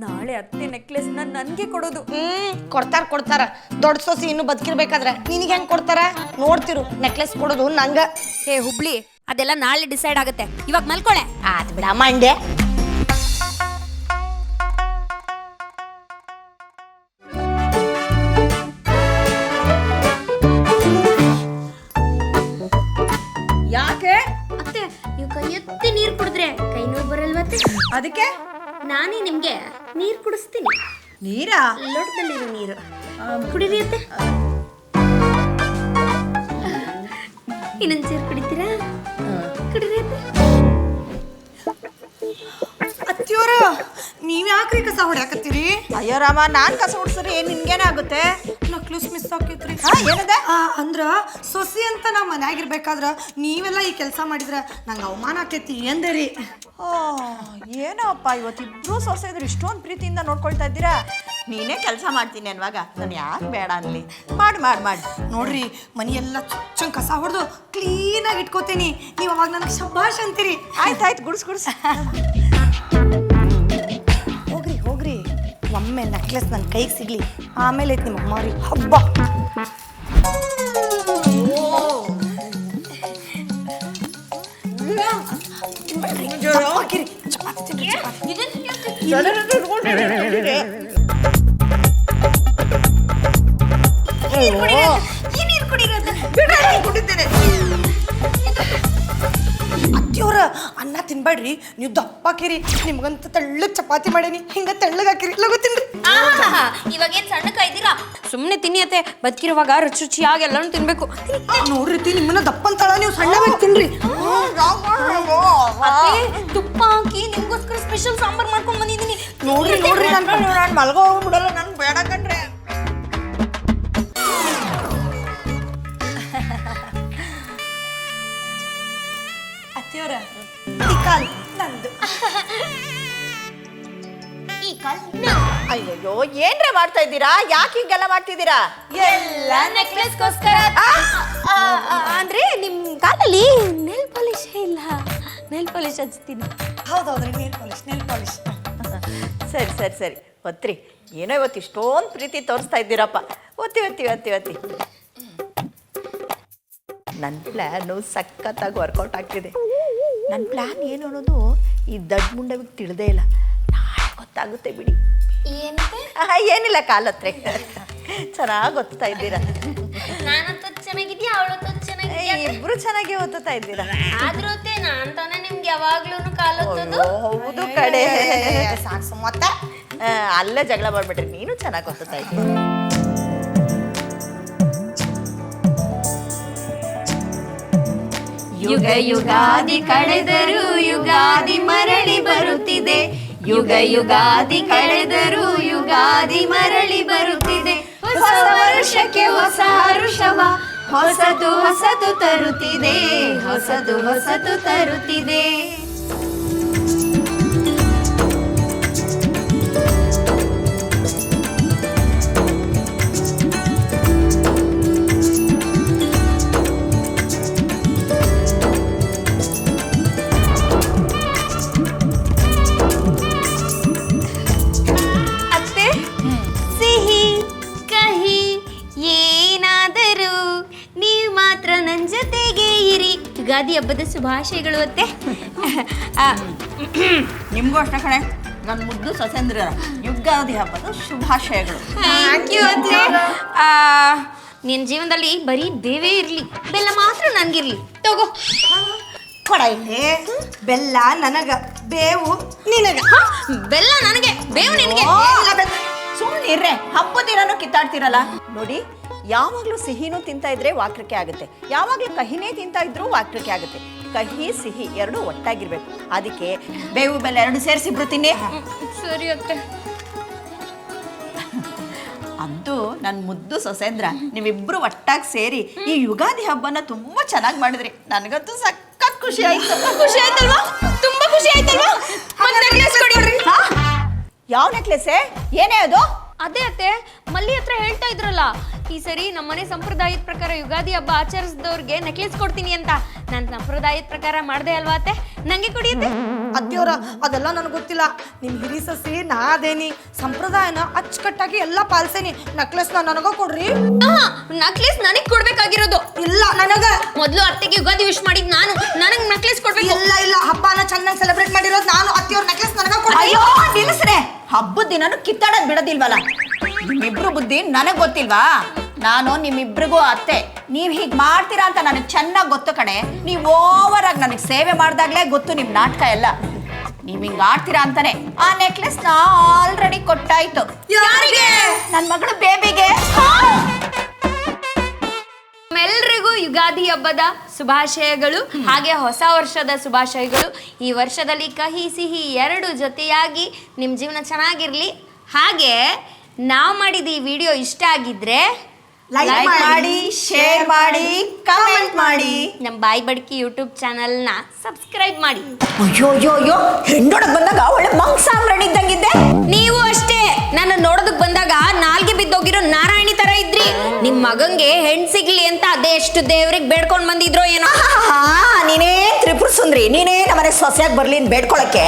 ನಾಳೆ ಅತ್ತೆ ನೆಕ್ಲೆಸ್ ನನ್ಗೆ ಕೊಡೋದು. ಕೊಡ್ತಾರ. ದೊಡ್ಡ ಸೊಸಿ ಇನ್ನು ಬದುಕಿರ್ಬೇಕಾದ್ರೆ ನಿನಗೆ ಹೆಂಗ್ ಕೊಡ್ತಾರ ನೋಡ್ತಿರು. ನೆಕ್ಲೆಸ್ ಕೊಡೋದು ನಂಗ. ಹುಬ್ಳಿ, ಅದೆಲ್ಲ ನಾಳೆ ಡಿಸೈಡ್ ಆಗುತ್ತೆ. ಇವಾಗ ಮಲ್ಕೊಳೆ. ಆತ್ ಬಿಡ ಮಂಡೆ. ಯಾಕೆ? ಅತ್ತೆ, ನೀವು ಕೈ ಎತ್ತಿ ನೀರು ಕುಡಿದ್ರೆ ಕೈ ನೋವು ಬರಲ್ವತ್ತೆ? ಅದಕ್ಕೆ ನಾನೇ ನಿಮ್ಗೆ ನೀರು ಕುಡಿಸ್ತೀನಿ. ನೀರಾ? ಲೋಟದಲ್ಲಿರೋ ನೀರು ಕುಡೀರಿ ಅತ್ತೆ. ಇನ್ನೊಂದು ಸೇರು ಕುಡಿತೀರಾ? ಕುಡೀರಿ ಅತ್ತೆ. ಅತ್ತಿಯವರ, ನೀವ್ ಯಾಕ್ರಿ ಕಸ ಹೊಡ್ಯಾಕತ್ತೀರಿ? ಅಯ್ಯೋ ರಾಮ, ನಾನ್ ಕಸ ಹುಡ್ಸ್ರಿ ನಿನ್ಗೇನೆ ಆಗುತ್ತೆ? ನಕ್ಲಸ್ ಮಿಸ್ ಆಕೈತ್ರಿ. ಏನದೆ? ಅಂದ್ರ ಸೊಸಿ ಅಂತ ನಾ ಮನ್ಯಾಗಿರ್ಬೇಕಾದ್ರ ನೀವೆಲ್ಲ ಈ ಕೆಲಸ ಮಾಡಿದ್ರ ನಂಗೆ ಅವಮಾನ ಆಕೈತಿ ಎಂದರಿ. ಏನೋಪ್ಪ, ಇವತ್ತಿಬ್ರು ಸೊಸೆದ್ರು ಇಷ್ಟೊಂದು ಪ್ರೀತಿಯಿಂದ ನೋಡ್ಕೊಳ್ತಾ ಇದ್ದೀರಾ. ನೀನೇ ಕೆಲಸ ಮಾಡ್ತೀನಿ ಅನ್ನುವಾಗ ನಾನು ಯಾಕೆ ಬೇಡ ಅನ್ಲಿ? ಮಾಡಿ ನೋಡ್ರಿ, ಮನೆಯೆಲ್ಲ ಚುಚ್ಚಂಗ್ ಕಸ ಹೊಡೆದು ಕ್ಲೀನಾಗಿ ಇಟ್ಕೋತೀನಿ. ನೀವು ಅವಾಗ ನನಗೆ ಶಬ್ಬಾಷ್ ಅಂತೀರಿ. ಆಯ್ತಾಯ್ತು, ಗುಡ್ಸ್. ಹೋಗ್ರಿ ಒಮ್ಮೆ ನೆಕ್ಲೆಸ್ ನನ್ನ ಕೈಗೆ ಸಿಗ್ಲಿ, ಆಮೇಲೆ ಐತಿ ನಿಮಗೆ ಮಾರಿ ಹಬ್ಬ. ಅತ್ತಿಯವ್ರ, ಅನ್ನ ತಿನ್ಬೇಡ್ರಿ, ನೀವು ದಪ್ಪಾಕಿರಿ. ನಿಮ್ಗಂತ ತೆಳ್ಳಗ್ ಚಪಾತಿ ಮಾಡೇನಿ, ಹಿಂಗ ತೆಳ್ಳಗ್ ಹಾಕಿರಿ. ಲಗೋತೀನ್ರಿ. ಇವಾಗೇನ್ ಸಣ್ಣಕ್ಕ ಇದ್ದೀರಾ? ಸುಮ್ಮನೆ ತಿನ್ನಿಯತ್ತೆ. ಬದುಕಿರುವಾಗ ರುಚಿ ರುಚಿಯಾಗಿ ಎಲ್ಲಾನು ತಿನ್ಬೇಕು. ನೋಡ್ರಿ ನಿಮ್ಮನ್ನ ದಪ್ಪಂತಾಳ, ನೀವು ಸಣ್ಣವಾಗಿ ತಿನ್ರಿ. ತುಪ್ಪ ಹಾಕಿ ನಿಮ್ಗೋಸ್ಕರ ಸ್ಪೆಷಲ್ ಸಾಂಬಾರ್ ಮಾಡ್ಕೊಂಡ್ ಬಂದಿದ್ದೀನಿ. ನೋಡ್ರಿ ನಾನು ಮಲ್ಗೋ ಹೋಗ್ಬಿಡಲ್ಲ, ನನ್ಗೆ ಬೇಡ ಕಣ್ರೆ. ಅತ್ತಿಯವರ, ಈ ಕಾಲ್ ನಂದು. ಈ ಕಾಲ್ ಅಯ್ಯಯ್ಯೋ, ಏನ್ರೆ ಮಾಡ್ತಾ ಇದ್ದೀರಾ? ಯಾಕೆ ಹಿಂಗೆಲ್ಲ ಮಾಡ್ತಿದ್ದೀರಾ? ಎಲ್ಲ ನೆಕ್ಲೆಸ್ಗೋಸ್ಕರ. ಅಂದ್ರೆ ನಿಮ್ ಕಾಲಲ್ಲಿ ನೆಲ್ ಪಾಲಿಶ್ ಇಲ್ಲ. ನೆಲ್ ಪಾಲಿಶ್ ಹಚ್ತೀನಿ. ಹೌದೌದ್ರಿ, ನೆಲ್ ಪಾಲಿಶ್. ಸರಿ ಒತ್ರಿ. ಏನೋ ಇವತ್ತು ಇಷ್ಟೊಂದು ಪ್ರೀತಿ ತೋರಿಸ್ತಾ ಇದ್ದೀರಪ್ಪ. ಒತ್ತಿ. ನನ್ನ ಪ್ಲ್ಯಾನು ಸಖತ್ತಾಗಿ ವರ್ಕೌಟ್ ಆಗ್ತಿದೆ. ನನ್ನ ಪ್ಲ್ಯಾನ್ ಏನು ಅನ್ನೋದು ಈ ದಡ್ಡ ಮುಂಡವಿಗೆ ತಿಳಿದೇ ಇಲ್ಲ. ನಾಳೆ ಗೊತ್ತಾಗುತ್ತೆ ಬಿಡಿ. ಏನಂತೆ? ಏನಿಲ್ಲ, ಕಾಲತ್ರೆ ಚೆನ್ನಾಗಿ ಗೊತ್ತಾ ಇದ್ದೀರಾ. ನಾನಂತೂ ಚೆನ್ನಾಗಿದ್ಯಾ, ಅವಳಂತೂ ಚೆನ್ನಾಗಿದ್ಯಾ? ಇಬ್ರು ಚೆನ್ನಾಗಿ ಓದ್ತಾ ಇದ್ದೀರಾ. ಆದ್ರೂ ನಾನ್ ತಾನೇ ನಿಮ್ಗೆ ಯಾವಾಗ್ಲೂ ಕಾಲೊತ್ತದು. ಹೌದು ಕಡೆ. ಸಾಕ್ಸು ಮೊತ್ತ. ಅಲ್ಲೇ ಜಗಳ ಮಾಡ್ಬಿಟ್ರಿ. ನೀನು ಚೆನ್ನಾಗಿ ಓದ್ತಾ ಇದ್ದೀರಾ. ಯುಗ ಯುಗಾದಿ ಕಳೆದರೂ ಯುಗಾದಿ ಮರಳಿ ಬರುತ್ತಿದೆ. ಯುಗ ಯುಗಾದಿ ಕಳೆದರೂ ಯುಗಾದಿ ಮರಳಿ ಬರುತ್ತಿದೆ. ಹೊಸ ವರ್ಷಕ್ಕೆ ಹೊಸ ಹರುಷವ ಹೊಸದು ತರುತ್ತಿದೆ. ಯುಗಾದಿ ಹಬ್ಬದ ಶುಭಾಶಯಗಳು ಅತ್ತೆ. ನಿಮಗೂ ಅಷ್ಟೇ ಕಣೆ, ನನ್ನ ಮುದ್ದು ಸೊಸೆಂದ್ರ ಯುಗಾದಿ ಹಬ್ಬದ ಶುಭಾಶಯಗಳು. ಥ್ಯಾಂಕ್ ಯು ಅತ್ತೆ. ನಿನ್ನ ಜೀವನದಲ್ಲಿ ಬರೀ ಬೇವೇ ಇರಲಿ, ಬೆಲ್ಲ ಮಾತ್ರ ನನಗಿರ್ಲಿ. ತಗೋ. ಕೊಡ ಇಲ್ಲಿ. ಬೆಲ್ಲ ನನಗ, ಬೇವು ನಿನಗ. ಬೆಲ್ಲ ನನಗೆ, ಬೇವು ನಿನಗೆ. ಸುಮ್ಮನೆ ಇರ್ರೆ, ಹಬ್ಬದ ದಿನನೂ ಕಿತ್ತಾಡ್ತಿರಲ್ಲ. ನೋಡಿ, ಯಾವಾಗಲೂ ಸಿಹಿನೂ ತಿಂತಾ ಇದ್ರೆ ವಾಕರಿಕೆ ಆಗುತ್ತೆ, ಯಾವಾಗಲೂ ಕಹಿನೇ ತಿಂತಾ ಇದ್ರೂ ವಾಕರಿಕೆ ಆಗುತ್ತೆ. ಕಹಿ ಸಿಹಿ ಎರಡೂ ಒಟ್ಟಾಗಿರ್ಬೇಕು. ಅದಕ್ಕೆ ಬೇವು ಬೆಲ್ಲ ಎರಡು ಸೇರಿಸಿ ಬಿಡ್ತೀನಿ. ಸರಿ ಅತ್ತೆ. ಅಂತೂ ನನ್ನ ಮುದ್ದು ಸೊಸೆಂದ್ರ, ನೀವಿಬ್ರು ಒಟ್ಟಾಗಿ ಸೇರಿ ಈ ಯುಗಾದಿ ಹಬ್ಬನ ತುಂಬಾ ಚೆನ್ನಾಗಿ ಮಾಡಿದ್ರಿ. ನನಗಂತೂ ಸಖತ್ ಖುಷಿ ಆಯ್ತು. ಖುಷಿ ಆಯ್ತಲ್ವಾ? ತುಂಬಾ ಖುಷಿ ಆಯ್ತಲ್ವಾ? ಒಂದ್ ನೆಕ್ಲೆಸ್ ಕೊಡಿ. ಯಾವ ನೆಕ್ಲೆಸೇ? ಏನೇ ಅದು? ಅದೇ ಅತ್ತೆ, ಮಲ್ಲಿ ಹತ್ರ ಹೇಳ್ತಾ ಇದ್ರಲ್ಲ, ಈ ಸರಿ ನಮ್ಮನೆ ಸಂಪ್ರದಾಯದ ಪ್ರಕಾರ ಯುಗಾದಿ ಹಬ್ಬ ಆಚರಿಸಿದವ್ರಿಗೆ ನೆಕ್ಲೆಸ್ ಕೊಡ್ತೀನಿ ಅಂತ. ನಾನು ಸಂಪ್ರದಾಯದ ಪ್ರಕಾರ ಮಾಡ್ದೆ ಅಲ್ವಾ ಅತ್ತೆ? ನಂಗೆ ಕೊಡಿಯತ್ತೆ. ಅತ್ತೆಯವ್ರ, ಅದೆಲ್ಲ ನನಗೆ ಗೊತ್ತಿಲ್ಲ. ನಿಮ್ಮ ಹಿರಿ ಸಸಿ ನಾದೇನಿ, ಸಂಪ್ರದಾಯನ ಅಚ್ಚುಕಟ್ಟಾಗಿ ಎಲ್ಲ ಪಾಲಿಸೇನಿ. ನೆಕ್ಲೆಸ್ನ ನನಗ ಕೊಡ್ರಿ. ನೆಕ್ಲೆಸ್ ನನಗೆ ಕೊಡ್ಬೇಕಾಗಿರೋದು. ಇಲ್ಲ, ನನಗ. ಮೊದಲು ಅತ್ತೆಗೆ ಯುಗಾದಿ ವಿಶ್ ಮಾಡಿದ್ ನಾನು, ನನಗೆ ನೆಕ್ಲೆಸ್ ಕೊಡ್ಬೇಕು. ಇಲ್ಲ ಇಲ್ಲ, ಹಬ್ಬನ ಚೆನ್ನಾಗಿ ಸೆಲೆಬ್ರೇಟ್ ಮಾಡಿರೋದು ನಾನು. ಅತ್ತೆಯವ್ರ ನೆಕ್ಲೆಸ್ ನನಗ ಕೊಡ್ರಿ. ಅಯ್ಯೋ ನಿಲ್ಲಿಸ್ರೆ, ಹಬ್ಬದ ದಿನನೂ ಕಿತ್ತಾಡೋದ್ ಬಿಡೋದಿಲ್ವಲ್ಲ. ನಿಮ್ಮಿಬ್ರು ಬುದ್ಧಿ ನನಗ್ ಗೊತ್ತಿಲ್ವಾ? ನಾನು ನಿಮ್ಮಿಬ್ರಿಗೂ ಅತ್ತೆ. ನೀವ್ ಹೀಗ್ ಮಾಡ್ತೀರಾ ಅಂತ ನನಗೆ ಚೆನ್ನಾಗಿ ಗೊತ್ತು ಕಣೆ. ನೀವು ಓವರ್ ಆಗಿ ನನಗೆ ಸೇವೆ ಮಾಡ್ದಾಗ್ಲೇ ಗೊತ್ತು ನಿಮ್ ನಾಟಕ ಎಲ್ಲ. ನೀವ್ ಹಿಂಗ್ ಆಡ್ತೀರಾ ಅಂತಾನೆ ಆ ನೆಕ್ಲೆಸ್ ನಾ ಆಲ್ರೆಡಿ ಕೊಟ್ಟಾಯ್ತು. ಯಾರಿಗೆ? ನನ್ ಮಗಳು ಬೇಬಿಗೆ. ಎಲ್ರಿಗೂ ಯುಗಾದಿ ಹಬ್ಬದ ಶುಭಾಶಯಗಳು, ಹಾಗೆ ಹೊಸ ವರ್ಷದ ಶುಭಾಶಯಗಳು. ಈ ವರ್ಷದಲ್ಲಿ ಕಹಿ ಸಿಹಿ ಎರಡು ಜೊತೆಯಾಗಿ ನಿಮ್ಮ ಜೀವನ ಚೆನ್ನಾಗಿರ್ಲಿ. ಹಾಗೆ ನಾವು ಮಾಡಿದ ಈ ವಿಡಿಯೋ ಇಷ್ಟ ಆಗಿದ್ರೆ ಲೈಕ್ ಮಾಡಿ, ಶೇರ್ ಮಾಡಿ, ಕಮೆಂಟ್ ಮಾಡಿ. ನಮ್ಮ ಬಾಯಿ ಬಡ್ಕಿ ಯೂಟ್ಯೂಬ್ ಚಾನಲ್ನ ಸಬ್ಸ್ಕ್ರೈಬ್ ಮಾಡಿ. ಅಯ್ಯೋ ಅಯ್ಯೋ ಅಯ್ಯೋ, ಹೆಣ್ಣೊಡಕ್ ಬಂದಾಗ ಒಳ್ಳೆ ಮಂಗ್ಸಾಮ್ರಾಣಿ ಇದ್ದಂಗಿದ್ದೆ. ನೀವು ಅಷ್ಟೇ, ನನ್ನ ನೋಡೋದಕ್ ಬಂದಾಗ ನಾಲ್ಗೆ ಬಿದ್ದೋಗಿರೋ ನಾರಾಯಣಿ ತರ ಇದ್ರಿ. ನಿಮ್ ಮಗಂಗೆ ಹೆಣ್ ಸಿಗ್ಲಿ ಅಂತ ಅದೆಷ್ಟು ದೇವ್ರಿಗೆ ಬೇಡ್ಕೊಂಡ್ ಬಂದಿದ್ರೋ ಏನೋ. ನೀನೇ ತ್ರಿಪುರ ಸುಂದ್ರಿ, ನೀನೇ ನಮ್ಮನೆ ಸೊಸೆಯಾಗಿ ಬರ್ಲಿ ಅಂತ ಬೇಡ್ಕೊಳಕ್ಕೆ.